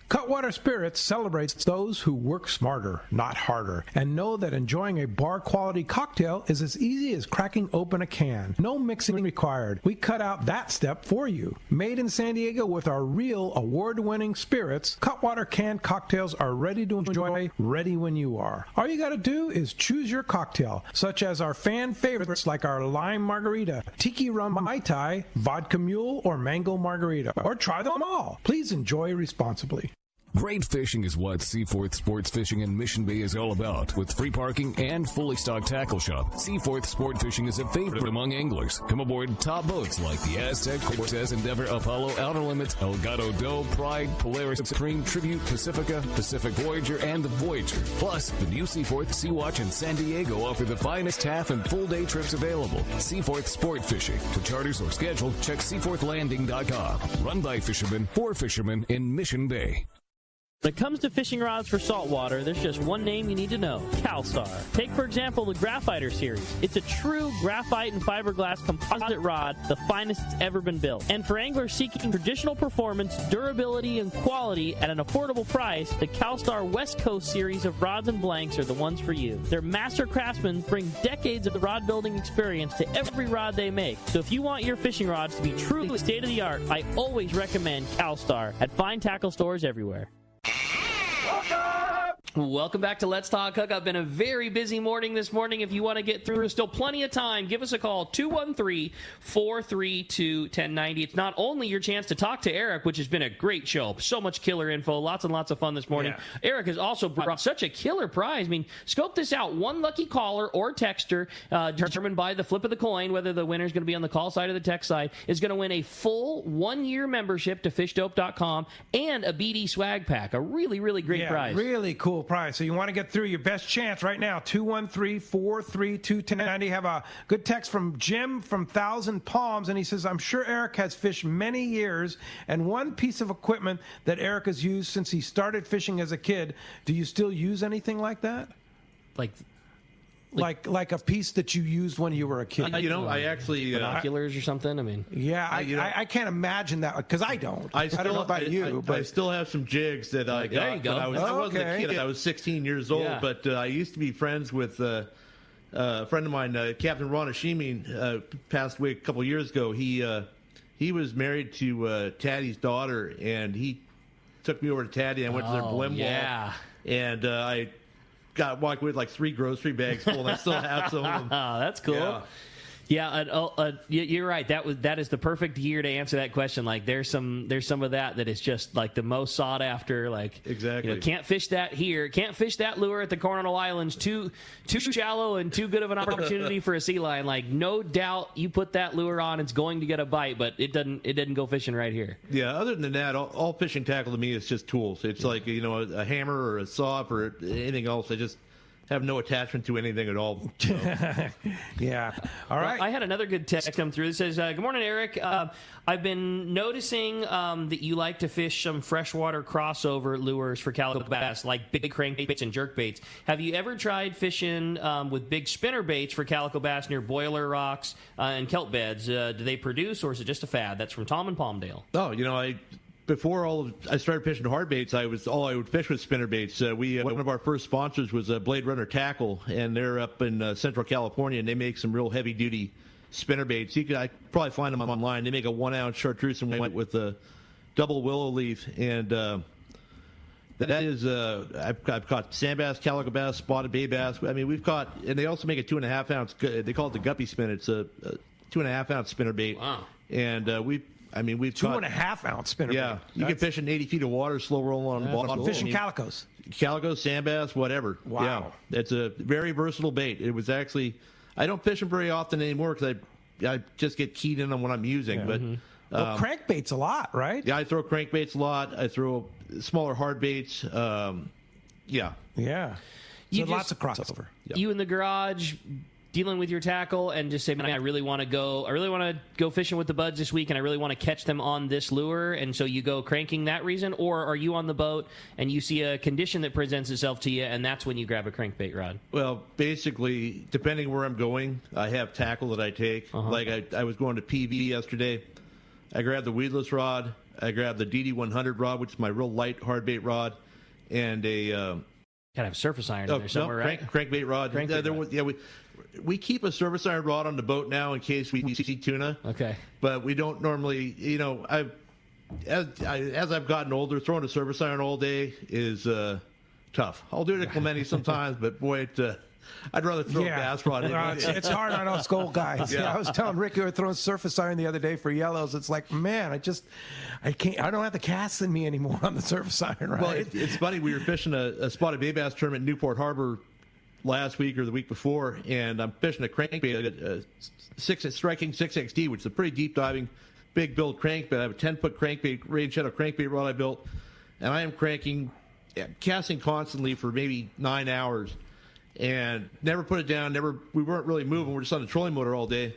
Cutwater Spirits celebrates those who work smarter, not harder, and know that enjoying a bar-quality cocktail is as easy as cracking open a can. No mixing required. We cut out that step for you. Made in San Diego with our real award-winning spirits, Cutwater canned cocktails are ready to enjoy, ready when you are. All you got to do is choose your cocktail, such as our fan favorites like our lime margarita, tiki rum mai tai, vodka mule, or mango margarita, or try them all. Please enjoy responsibly. Great fishing is what Seaforth Sports Fishing in Mission Bay is all about. With free parking and fully stocked tackle shop, Seaforth Sport Fishing is a favorite among anglers. Come aboard top boats like the Aztec, Cortez, Endeavor, Apollo, Outer Limits, Elgato Doe, Pride, Polaris, Supreme, Tribute, Pacifica, Pacific Voyager, and the Voyager. Plus, the new Seaforth, Sea-Watch, and San Diego offer the finest half and full day trips available. Seaforth Sport Fishing. To charters or schedule, check seaforthlanding.com. Run by fishermen for fishermen in Mission Bay. When it comes to fishing rods for saltwater, there's just one name you need to know, CalStar. Take, for example, the Graphiter series. It's a true graphite and fiberglass composite rod, the finest it's ever been built. And for anglers seeking traditional performance, durability, and quality at an affordable price, the CalStar West Coast series of rods and blanks are the ones for you. Their master craftsmen bring decades of rod building experience to every rod they make. So if you want your fishing rods to be truly state-of-the-art, I always recommend CalStar at fine tackle stores everywhere. Welcome back to Let's Talk Hookup. Been a very busy morning this morning. If you want to get through, there's still plenty of time. Give us a call, 213-432-1090. It's not only your chance to talk to Erik, which has been a great show. So much killer info, lots and lots of fun this morning. Yeah. Erik has also brought such a killer prize. I mean, scope this out. One lucky caller or texter, determined by the flip of the coin, whether the winner is going to be on the call side or the text side, is going to win a full 1-year membership to fishdope.com and a BD swag pack. A really, really great prize. Really cool prize. So you want to get through, your best chance right now, 213-432-1090. Have a good text from Jim from Thousand Palms, and he says, I'm sure Erik has fished many years, and one piece of equipment that Erik has used since he started fishing as a kid. Do you still use anything like that? Like a piece that you used when you were a kid. I actually binoculars or something. I mean, I can't imagine that because I don't. I don't know about you, but I still have some jigs that I got. There you go. I wasn't a kid. I was 16 years old, but I used to be friends with a friend of mine, Captain Ron Hashimi, passed away a couple years ago. He was married to Taddy's daughter, and he took me over to Taddy. I went to their blim wall, and I walked with like 3 grocery bags full, and I still have some of them. Oh, that's cool. Yeah, you're right. That is the perfect year to answer that question. Like, there's some of that is just like the most sought after. Like, exactly. Can't fish that here. Can't fish that lure at the Coronado Islands. Too shallow and too good of an opportunity for a sea lion. Like, no doubt, you put that lure on, it's going to get a bite, but it doesn't go fishing right here. Yeah. Other than that, all fishing tackle to me is just tools. It's like a hammer or a saw or anything else. I just have no attachment to anything at all. So. Yeah. All right. Well, I had another good text come through that says, good morning, Eric. I've been noticing that you like to fish some freshwater crossover lures for calico bass, like big crankbaits and jerkbaits. Have you ever tried fishing with big spinner baits for calico bass near boiler rocks and kelp beds? Do they produce, or is it just a fad? That's from Tom in Palmdale. Oh, before I started fishing hard baits, I would fish with spinner baits. One of our first sponsors was Blade Runner Tackle, and they're up in Central California, and they make some real heavy duty spinner baits. I probably find them online. They make a 1 ounce chartreuse and white with a double willow leaf, and that is I've caught sand bass, calico bass, spotted bay bass. I mean, we've caught, and they also make a 2.5 ounce. They call it the guppy spin. It's a 2.5 ounce spinner bait. Wow. And we've 2.5 ounce spinner. Yeah, you can fish in 80 feet of water, slow rolling on the bottom. Fishing calicos, sand bass, whatever. Wow, yeah, it's a very versatile bait. It was actually, I don't fish them very often anymore because I just get keyed in on what I'm using. Yeah. But well, crankbaits a lot, right? Yeah, I throw crankbaits a lot. I throw smaller hard baits. Yeah. So lots of crossover. You in the garage, dealing with your tackle, and just say, man, I really want to go fishing with the buds this week, and I really want to catch them on this lure, and so you go cranking that reason? Or are you on the boat and you see a condition that presents itself to you, and that's when you grab a crankbait rod? Well, basically, depending where I'm going, I have tackle that I take. Like I was going to PV yesterday. I grabbed the weedless rod. I grabbed the DD100 rod, which is my real light hard bait rod, and a gotta have surface iron in there somewhere, right? Crankbait rod. We keep a surface iron rod on the boat now in case we see tuna. Okay. But we don't normally, as I've gotten older, throwing a surface iron all day is tough. I'll do it at Clemente sometimes, but boy, I'd rather throw a bass rod in. It's hard on us gold guys. I was telling Rick, we were throwing surface iron the other day for yellows. It's like, man, I don't have the cast in me anymore on the surface iron. Right? Well, it's funny. We were fishing a spotted bay bass tournament in Newport Harbor last week or the week before, and I'm fishing a crankbait, striking 6XD, which is a pretty deep diving, big build crankbait. I have a 10-foot crankbait, Rain Shadow crankbait rod I built, and I am casting constantly for maybe 9 hours, and never put it down. We weren't really moving. We're just on the trolling motor all day.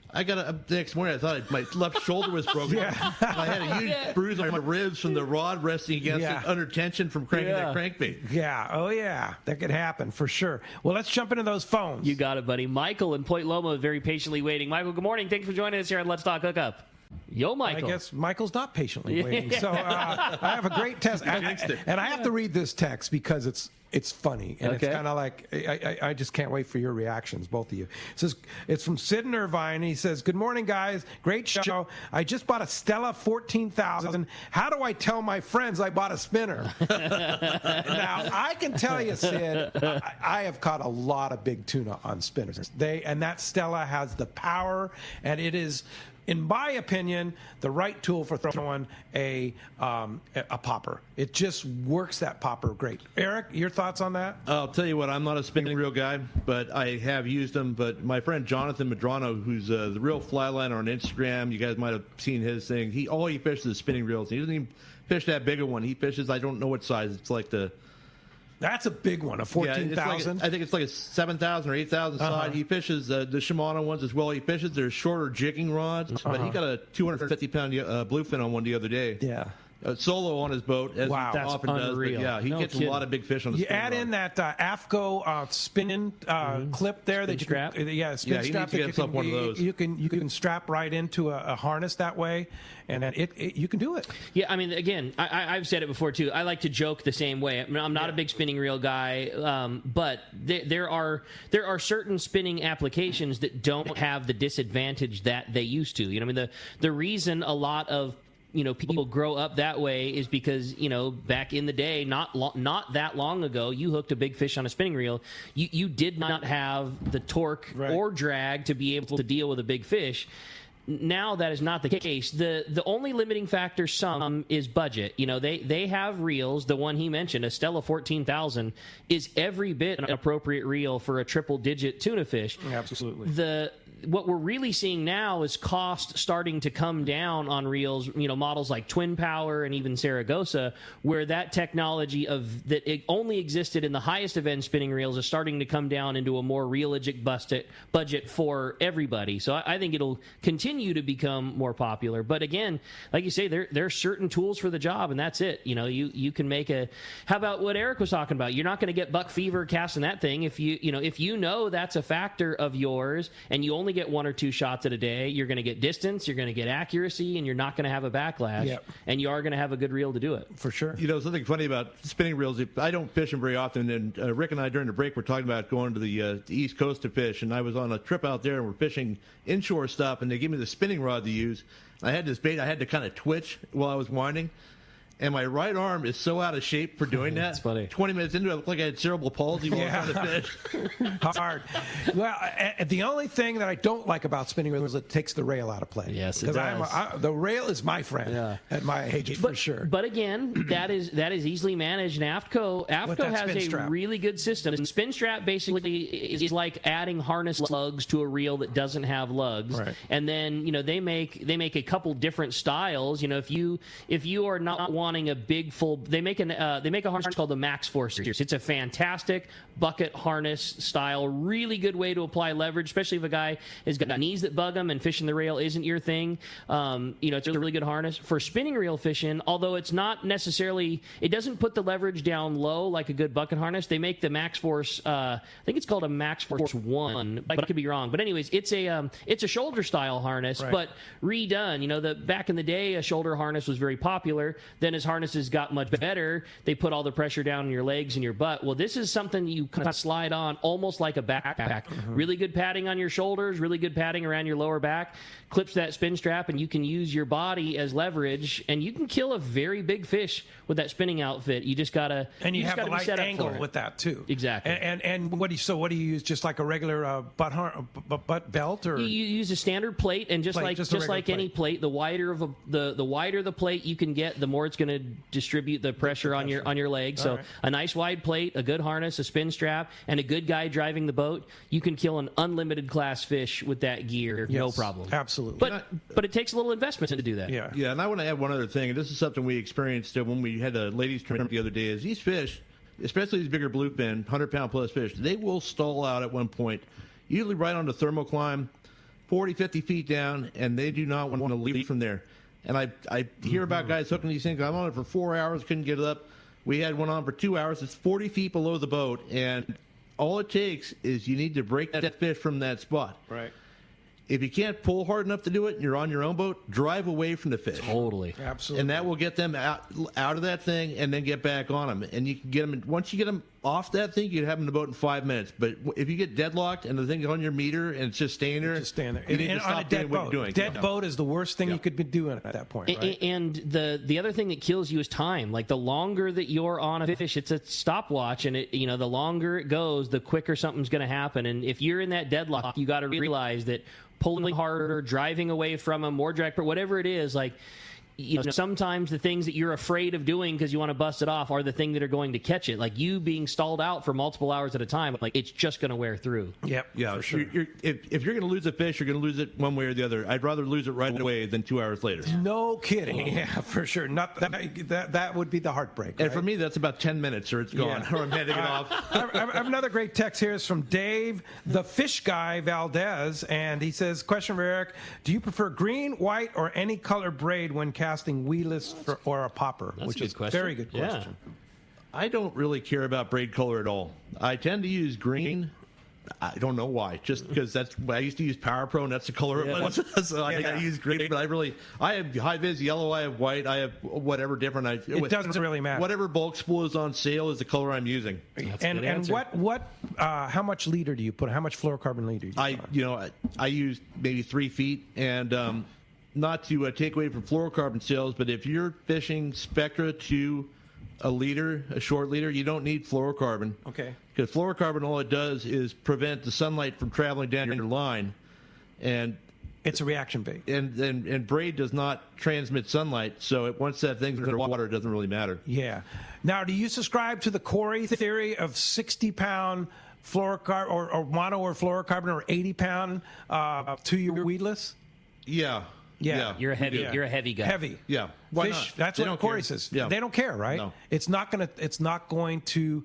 I got up the next morning. I thought my left shoulder was broken. I had a huge bruise on my ribs from the rod resting against it under tension from cranking that crankbait. Yeah. Oh, yeah. That could happen for sure. Well, let's jump into those phones. You got it, buddy. Michael in Point Loma is very patiently waiting. Michael, good morning. Thanks for joining us here on Let's Talk Hookup. Yo, Michael. I guess Michael's not patiently waiting. So I have a great text. And I have to read this text because it's funny. And it's kind of like, I just can't wait for your reactions, both of you. It says, it's from Sid in Irvine. He says, good morning, guys. Great show. I just bought a Stella 14,000. How do I tell my friends I bought a spinner? Now, I can tell you, Sid, I have caught a lot of big tuna on spinners. And that Stella has the power, and it is, in my opinion, the right tool for throwing a popper. It just works that popper great. Eric, your thoughts on that? I'll tell you what, I'm not a spinning reel guy, but I have used them. But my friend Jonathan Madrano, who's the real fly liner on Instagram, you guys might have seen his thing. He fishes is spinning reels. He doesn't even fish that bigger one. He fishes, I don't know what size. It's like That's a big one, a 14,000. I think it's like a 7,000 or 8,000 side. He fishes the Shimano ones as well. He fishes their shorter jigging rods, but he got a 250-pound bluefin on one the other day. Yeah. Solo on his boat, as he often unreal. does. But he gets a lot of big fish on the spin add rod. in that Afco spinning clip there. Spin strap. Spin he strap. needs to get himself one of those. You can strap right into a harness that way, and you can do it. Yeah, I mean, again, I've said it before too. I like to joke the same way. I mean, I'm not a big spinning reel guy, but there are certain spinning applications that don't have the disadvantage that they used to. You know, I mean, the reason a lot of people grow up that way is because, back in the day, not that long ago, you hooked a big fish on a spinning reel. You did not have the torque or drag to be able to deal with a big fish. Now that is not the case. The only limiting factor is budget. They have reels. The one he mentioned, a Stella 14,000, is every bit an appropriate reel for a triple-digit tuna fish. Absolutely. What we're really seeing now is cost starting to come down on reels, models like Twin Power and even Saragossa, where that technology that it only existed in the highest of end spinning reels is starting to come down into a more realistic budget for everybody. So I think it'll continue to become more popular. But again, like you say, there are certain tools for the job, and that's it. You can make how about what Erik was talking about? You're not going to get buck fever casting that thing if you know that's a factor of yours, and you only get 1 or 2 shots at a day. You're going to get distance, you're going to get accuracy, and you're not going to have a backlash. And you are going to have a good reel to do it. For sure. Something funny about spinning reels, I don't fish them very often, and Rick and I during the break were talking about going to the East Coast to fish, and I was on a trip out there, and we're fishing inshore stuff, and they gave me the spinning rod to use. I had this bait I had to kind of twitch while I was winding, and my right arm is so out of shape for doing that. That's funny. 20 minutes into it, I looked like I had cerebral palsy while I was trying to fish. Hard. Well, the only thing that I don't like about spinning reels is it takes the rail out of play. Yes, it does. The rail is my friend at my age, for sure. But again, that is easily managed. And Afco has a really good system. And spin strap basically is like adding harness lugs to a reel that doesn't have lugs. Right. And then they make a couple different styles. If you are not wanting a big full, they make a harness called the Max Force series. It's a fantastic bucket harness style, really good way to apply leverage, especially if a guy has got knees that bug him and fishing the rail isn't your thing. It's a really good harness for spinning reel fishing. Although it's not necessarily, it doesn't put the leverage down low like a good bucket harness. They make the Max Force. I think it's called a Max Force 1, but I could be wrong. But anyways, it's a shoulder style harness, but redone. Back in the day, a shoulder harness was very popular. Then as harnesses got much better, they put all the pressure down on your legs and your butt. Well, this is something you kind of slide on almost like a backpack. Really good padding on your shoulders, really good padding around your lower back, clips that spin strap, and you can use your body as leverage, and you can kill a very big fish with that spinning outfit. You just gotta and you have a light angle with that too. Exactly. And what do you use? Just like a regular butt belt, or you use a standard plate, and just like any plate, the wider the plate you can get, the more it's going to distribute the pressure on your leg. So a nice wide plate, a good harness, a spin strap, and a good guy driving the boat, you can kill an unlimited class fish with that gear, no problem. Absolutely. But it takes a little investment to do that. Yeah, and I want to add one other thing, and this is something we experienced when we had a ladies tournament the other day, is these fish, especially these bigger bluefin, 100-pound plus fish, they will stall out at one point, usually right on the thermocline, 40, 50 feet down, and they do not want to leave from there. And I hear about guys hooking these things. I'm on it for 4 hours, couldn't get it up. We had one on for 2 hours. It's 40 feet below the boat, and all it takes is you need to break that fish from that spot. Right. If you can't pull hard enough to do it and you're on your own boat, drive away from the fish. Totally. Absolutely. And that will get them out of that thing and then get back on them. And you can get them, once you get them off that thing, you can have them in the boat in 5 minutes. But if you get deadlocked and the thing's on your meter and it's just staying there, you need to stop on a dead doing what boat. you're doing. Dead boat is the worst thing you could be doing at that point. Right? And the other thing that kills you is time. Like the longer that you're on a fish, it's a stopwatch, and the longer it goes, the quicker something's going to happen. And if you're in that deadlock, you got to realize that pulling harder, driving away from them, more drag, whatever it is, like sometimes the things that you're afraid of doing because you want to bust it off are the thing that are going to catch it. Like you being stalled out for multiple hours at a time, like it's just going to wear through. Yep. Yeah, for sure. If you're going to lose a fish, you're going to lose it one way or the other. I'd rather lose it right away than 2 hours later. No kidding. Yeah, for sure. Not that would be the heartbreak. And right? for me, that's about 10 minutes or it's gone. Or I'm heading it off. I have another great text here. It's from Dave, the fish guy, Valdez, and he says, question for Erik, do you prefer green, white, or any color braid when casting weedless or a popper? That's which a good is question. Very good question. I don't really care about braid color at all. I tend to use green. I don't know why. Just because I used to use Power Pro, and that's the color it was. So I use green, but I have high vis yellow, I have white, I have whatever different. It doesn't really matter. Whatever bulk spool is on sale is the color I'm using. And what how much leader do you put? How much fluorocarbon leader do you put? I use maybe 3 feet, and not to take away from fluorocarbon sales, but if you're fishing Spectra to a short leader, you don't need fluorocarbon. Okay. Because fluorocarbon, all it does is prevent the sunlight from traveling down your line, and it's a reaction bait. And braid does not transmit sunlight, so once that thing's under water, it doesn't really matter. Yeah. Now, do you subscribe to the Corey theory of 60-pound fluorocarbon or mono or fluorocarbon or 80-pound to your weedless? Yeah. Yeah. You're a heavy. Yeah. You're a heavy guy. Heavy. Yeah. Why Fish. not? That's what Corey says. Yeah. They don't care, right? No. It's not going to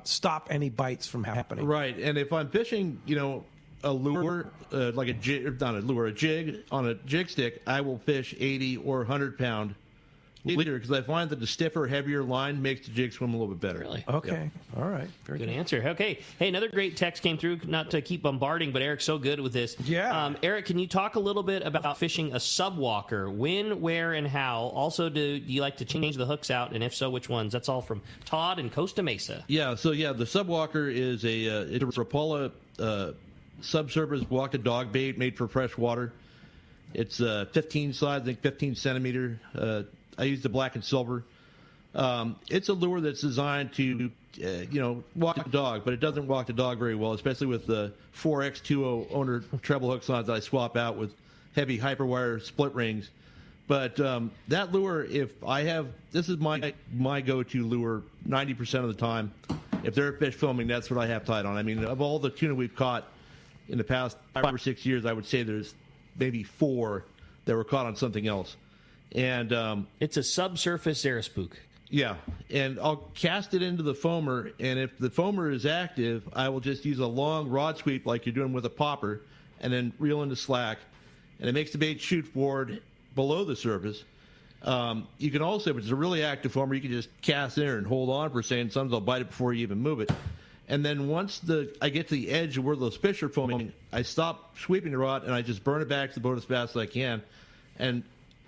stop any bites from happening. Right. And if I'm fishing, a lure, like a jig, not a lure, a jig on a jig stick, I will fish 80 or 100-pound leader because I find that the stiffer, heavier line makes the jig swim a little bit better. Really? Okay. All right. Very good answer. Okay. Hey, another great text came through. Not to keep bombarding, but Eric's so good with this. Yeah. Erik, can you talk a little bit about fishing a subwalker? When, where, and how? Also, do you like to change the hooks out, and if so, which ones? That's all from Todd in Costa Mesa. Yeah. So the subwalker is it's a Rapala subsurface walk-to-dog bait made for fresh water. It's 15 size, I think 15 centimeter. I use the black and silver. It's a lure that's designed to, walk the dog, but it doesn't walk the dog very well, especially with the 4X20 owner treble hooks on that I swap out with heavy hyperwire split rings. But that lure, this is my go-to lure 90% of the time. If they're fish filming, that's what I have tied on. I mean, of all the tuna we've caught in the past 5 or 6 years, I would say there's maybe 4 that were caught on something else. And it's a subsurface Zaraspook. Yeah, and I'll cast it into the foamer, and if the foamer is active, I will just use a long rod sweep like you're doing with a popper, and then reel into slack, and it makes the bait shoot forward below the surface. You can also, if it's a really active foamer, you can just cast in and hold on for a second. Sometimes I'll bite it before you even move it. And then once I get to the edge of where those fish are foaming, I stop sweeping the rod, and I just burn it back to the boat as fast as I can. And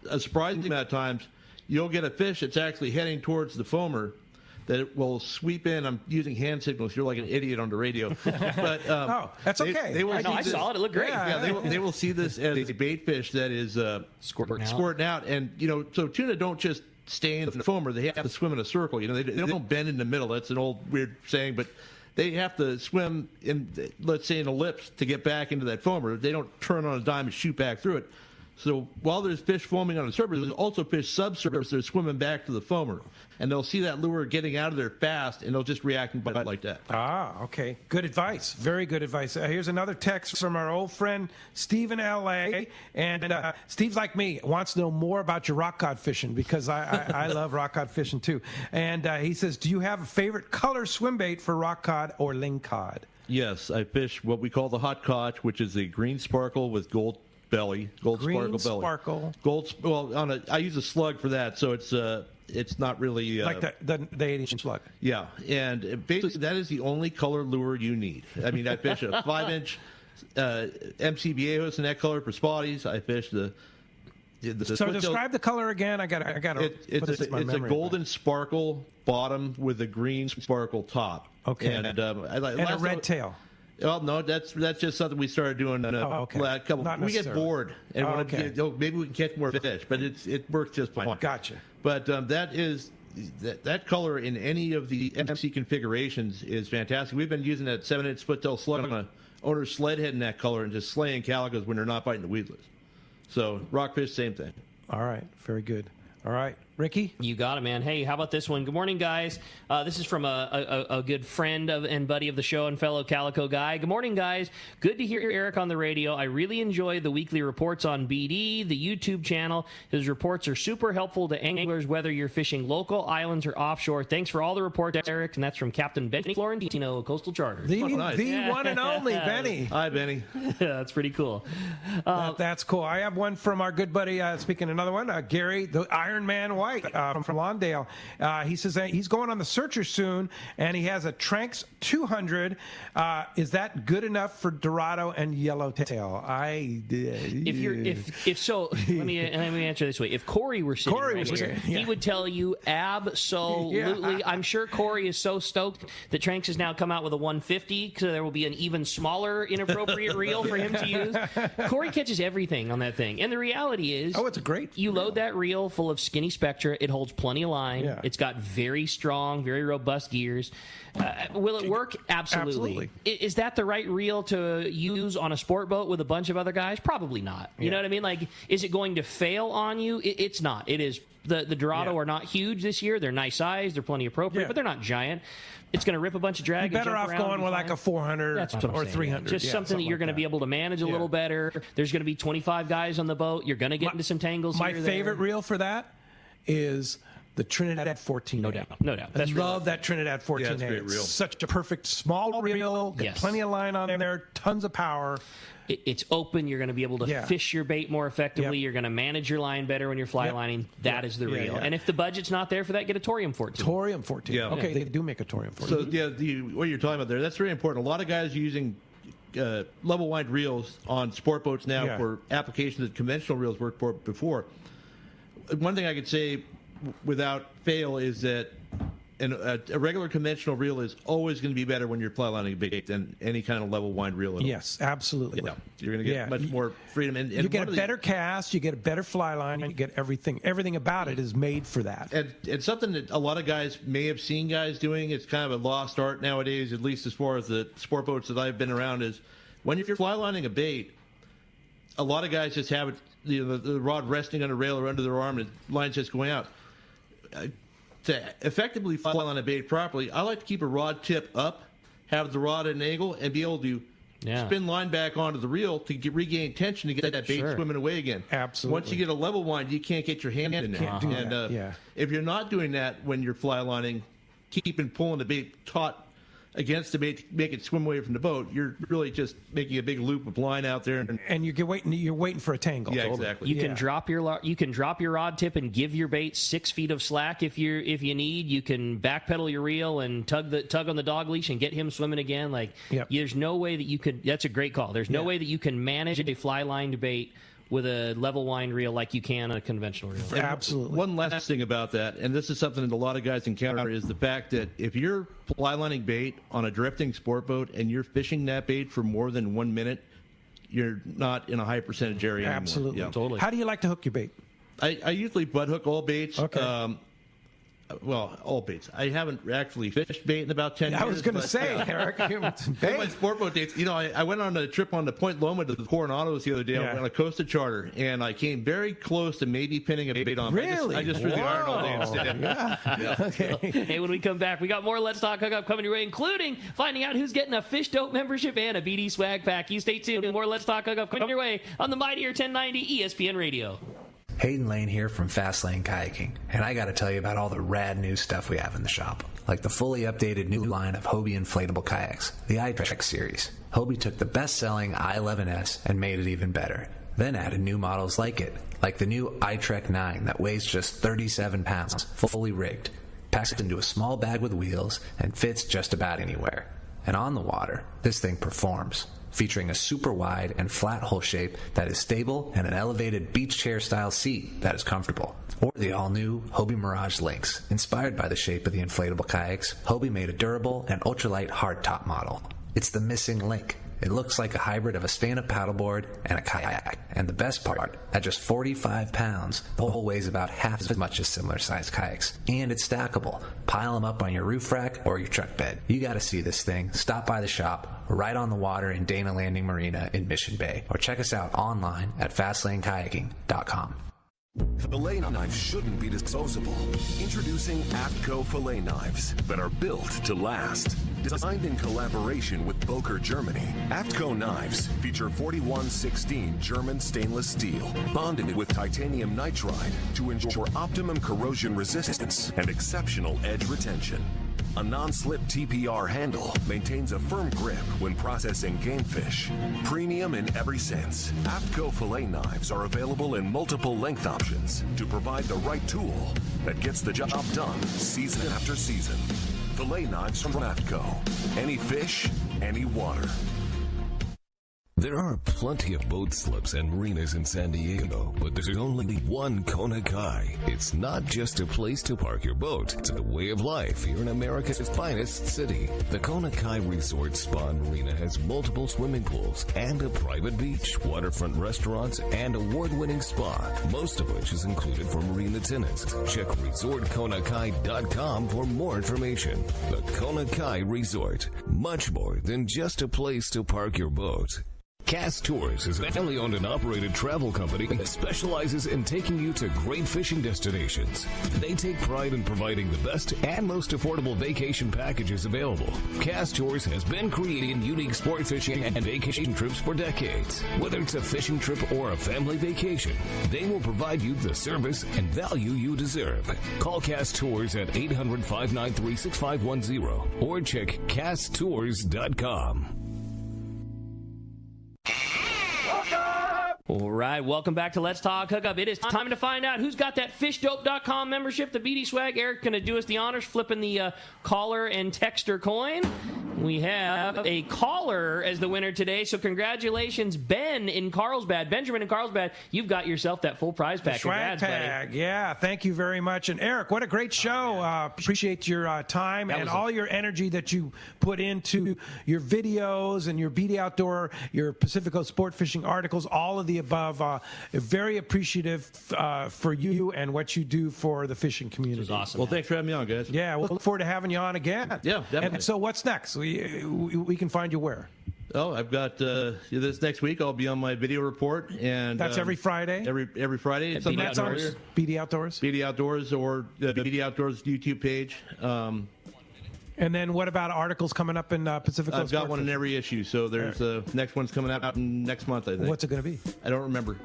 a surprising amount of times, you'll get a fish that's actually heading towards the foamer that it will sweep in. I'm using hand signals. You're like an idiot on the radio. But, that's okay. I saw it. It looked great. Yeah, they will see this as a bait fish that is squirting out. And, so tuna don't just stay in the foamer. They have to swim in a circle. They don't bend in the middle. That's an old weird saying, but they have to swim in, let's say, an ellipse to get back into that foamer. They don't turn on a dime and shoot back through it. So while there's fish foaming on the surface, there's also fish subsurface that are swimming back to the foamer. And they'll see that lure getting out of there fast, and they'll just react and bite like that. Ah, okay. Good advice. Very good advice. Here's another text from our old friend Steve in L.A. And Steve's like me, wants to know more about your rock cod fishing because I love rock cod fishing too. And he says, do you have a favorite color swim bait for rock cod or ling cod? Yes, I fish what we call the hot cod, which is a green sparkle with gold belly, gold green sparkle belly. Well, I use a slug for that, so it's not really like the 8-inch slug. Yeah, and basically that is the only color lure you need. I mean, I fish a 5-inch MCBA in that color for spotties. I fish the so describe the color again. I got to. It's a golden sparkle bottom with a green sparkle top. Okay, and a red tail. Well, no, that's just something we started doing. We get bored and maybe we can catch more fish, but it works just fine. Gotcha. But that color in any of the MC configurations is fantastic. We've been using that 7-inch split tail slug on a owner's sled head in that color and just slaying calicos when they're not biting the weedless. So rockfish, same thing. All right, very good. All right, Ricky? You got it, man. Hey, how about this one? Good morning, guys. This is from a good friend and buddy of the show and fellow Calico guy. Good morning, guys. Good to hear Erik on the radio. I really enjoy the weekly reports on BD, the YouTube channel. His reports are super helpful to anglers, whether you're fishing local, islands, or offshore. Thanks for all the reports, Erik. And that's from Captain Benny Florentino, Coastal Charter. The one and only Benny. Hi, Benny. That's pretty cool. That's cool. I have one from our good buddy, speaking another one, Gary, the Iron Man White. White from Lawndale. He says that he's going on the Searcher soon, and he has a Tranks 200. Is that good enough for Dorado and Yellowtail? If so, let me answer this way. If Corey were sitting here, he would tell you absolutely. Yeah. I'm sure Corey is so stoked that Tranks has now come out with a 150, so there will be an even smaller inappropriate reel for him to use. Corey catches everything on that thing, and the reality is, it's a great. You load that reel full of skinny Spectra. It holds plenty of line. Yeah. It's got very strong, very robust gears. Will it work? Absolutely. Is that the right reel to use on a sport boat with a bunch of other guys? Probably not. You know what I mean? Like, is it going to fail on you? It's not. It is. The Dorado are not huge this year. They're nice size. They're plenty appropriate, but they're not giant. It's going to rip a bunch of drag. You're better off going with like a 400 or 300. Just something that you're going to be able to manage a little better. There's going to be 25 guys on the boat. You're going to get into some tangles. My favorite reel for that is the Trinidad 14. No doubt. I love that Trinidad 14. Yeah, it's a great reel. Such a perfect small reel. Got plenty of line on there. Tons of power. It's open. You're going to be able to fish your bait more effectively. You're going to manage your line better when you're fly lining. That is the reel. And if the budget's not there for that, get a Torium 14. Torium 14. Yeah. Okay, they do make a Torium 14. So, what you're talking about there, that's very important. A lot of guys are using level wind reels on sport boats now for applications that conventional reels worked for before. One thing I could say without fail is that a regular conventional reel is always going to be better when you're fly lining a bait than any kind of level wind reel. Yes, absolutely. You're going to get much more freedom. And you get a better cast, you get a better fly line, you get everything. Everything about it is made for that. And something that a lot of guys may have seen guys doing, it's kind of a lost art nowadays, at least as far as the sport boats that I've been around, is when you're fly lining a bait, a lot of guys just have it, the rod resting on a rail or under their arm and the line's just going out. To effectively fly on a bait properly, I like to keep a rod tip up, have the rod at an angle, and be able to spin line back onto the reel to regain tension to get that bait swimming away again. Absolutely. Once you get a level wind, you can't get your hand in there. Can't do that. If you're not doing that when you're fly lining, pulling the bait taut against the bait to make it swim away from the boat, you're really just making a big loop of line out there, and you're waiting for a tangle. Yeah, exactly. You can drop your rod tip and give your bait 6 feet of slack if you need. You can backpedal your reel and tug on the dog leash and get him swimming again. There's no way that you could. That's a great call. There's no way that you can manage a fly lined bait with a level wind reel like you can on a conventional reel. Absolutely. One last thing about that, and this is something that a lot of guys encounter, is the fact that if you're fly lining bait on a drifting sport boat and you're fishing that bait for more than 1 minute, you're not in a high percentage area anymore. Absolutely. Totally. How do you like to hook your bait? I usually butt hook all baits. Okay. All baits. I haven't actually fished bait in about 10 years. I was going to say, Eric, my sport boat dates. I went on a trip on the Point Loma to the Coronados the other day on a Costa charter, and I came very close to maybe pinning a bait on. Really? I just threw the iron all day instead. Okay. Hey, when we come back, we got more Let's Talk Hookup coming your way, including finding out who's getting a Fish Dope membership and a BD swag pack. You stay tuned. More Let's Talk Hookup coming your way on the Mightier 1090 ESPN Radio. Hayden Lane here from Fast Lane Kayaking, and I got to tell you about all the rad new stuff we have in the shop, like the fully updated new line of Hobie inflatable kayaks, the Itreck series. Hobie took the best-selling I-11S and made it even better, then added new models like it, like the new Itreck 9 that weighs just 37 pounds, fully rigged, packs into a small bag with wheels, and fits just about anywhere. And on the water, this thing performs, featuring a super wide and flat hull shape that is stable and an elevated beach chair style seat that is comfortable. Or the all-new Hobie Mirage Lynx. Inspired by the shape of the inflatable kayaks, Hobie made a durable and ultralight hardtop model. It's the missing link. It looks like a hybrid of a stand-up paddleboard and a kayak. And the best part, at just 45 pounds, the hull weighs about half as much as similar-sized kayaks. And it's stackable. Pile them up on your roof rack or your truck bed. You gotta see this thing. Stop by the shop, right on the water in Dana Landing Marina in Mission Bay. Or check us out online at FastlaneKayaking.com. Filet knives shouldn't be disposable. Introducing Afco Filet knives that are built to last. Designed in collaboration with Boker, Germany, Afco knives feature 4116 German stainless steel, bonded with titanium nitride to ensure optimum corrosion resistance and exceptional edge retention. A non-slip TPR handle maintains a firm grip when processing game fish. Premium in every sense, Afco Filet knives are available in multiple length options to provide the right tool that gets the job done season after season. Filet knives from Afco. Any fish, any water. There are plenty of boat slips and marinas in San Diego, but there's only one Kona Kai. It's not just a place to park your boat. It's a way of life here in America's finest city. The Kona Kai Resort Spa and Marina has multiple swimming pools and a private beach, waterfront restaurants, and award-winning spa, most of which is included for marina tenants. Check resortkonakai.com for more information. The Kona Kai Resort, much more than just a place to park your boat. Cast Tours is a family-owned and operated travel company that specializes in taking you to great fishing destinations. They take pride in providing the best and most affordable vacation packages available. Cast Tours has been creating unique sport fishing and vacation trips for decades. Whether it's a fishing trip or a family vacation, they will provide you the service and value you deserve. Call Cast Tours at 800-593-6510 or check casttours.com. All right, welcome back to Let's Talk Hookup. It is time to find out who's got that fishdope.com membership, the BD swag. Eric going to do us the honors, flipping the caller and texter coin. We have a caller as the winner today, so congratulations, Ben in Carlsbad. Benjamin in Carlsbad, you've got yourself that full prize pack. Swag tag, buddy. Yeah, thank you very much. And Eric, what a great show. Appreciate your time and all your energy that you put into your videos and your BD Outdoor, your Pacific Coast Sport Fishing articles, all of the above. Very appreciative for you and what you do for the fishing community. It was awesome. Well, thanks for having me on, guys. Yeah, we'll look forward to having you on again. Yeah, definitely. And so what's next? We can find you where? Oh, I've got this next week. I'll be on my video report, and that's every Friday. Every Friday. At BD Outdoors. BD Outdoors. BD Outdoors or the BD Outdoors YouTube page. And then what about articles coming up in Pacific Coast? I've got one in every issue, so there's next one's coming out next month, I think. What's it going to be? I don't remember.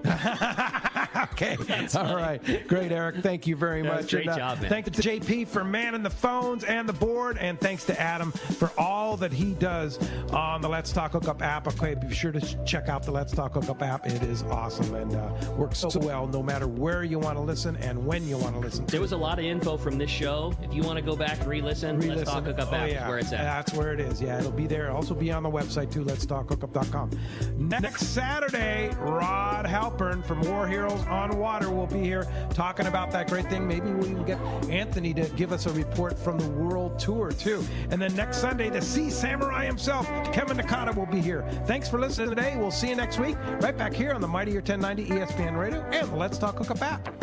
Okay. All right. Great, Eric. Thank you very much. Great job, man. Thanks to JP for manning the phones and the board, and thanks to Adam for all that he does on the Let's Talk Hookup app. Okay, be sure to check out the Let's Talk Hookup app. It is awesome and works so well no matter where you want to listen and when you want to listen. There was a lot of info from this show. If you want to go back and re-listen. Let's Talk Hookup app is where it's at. That's where it is. Yeah, it'll be there. Also be on the website, too, letstalkhookup.com. Next Saturday, Rod Halpern from War Heroes on Water will be here talking about that great thing. Maybe we can get Anthony to give us a report from the World Tour, too. And then next Sunday, the Sea Samurai himself, Kevin Nakata, will be here. Thanks for listening today. We'll see you next week, right back here on the Mightier 1090 ESPN Radio and the Let's Talk Hookup app.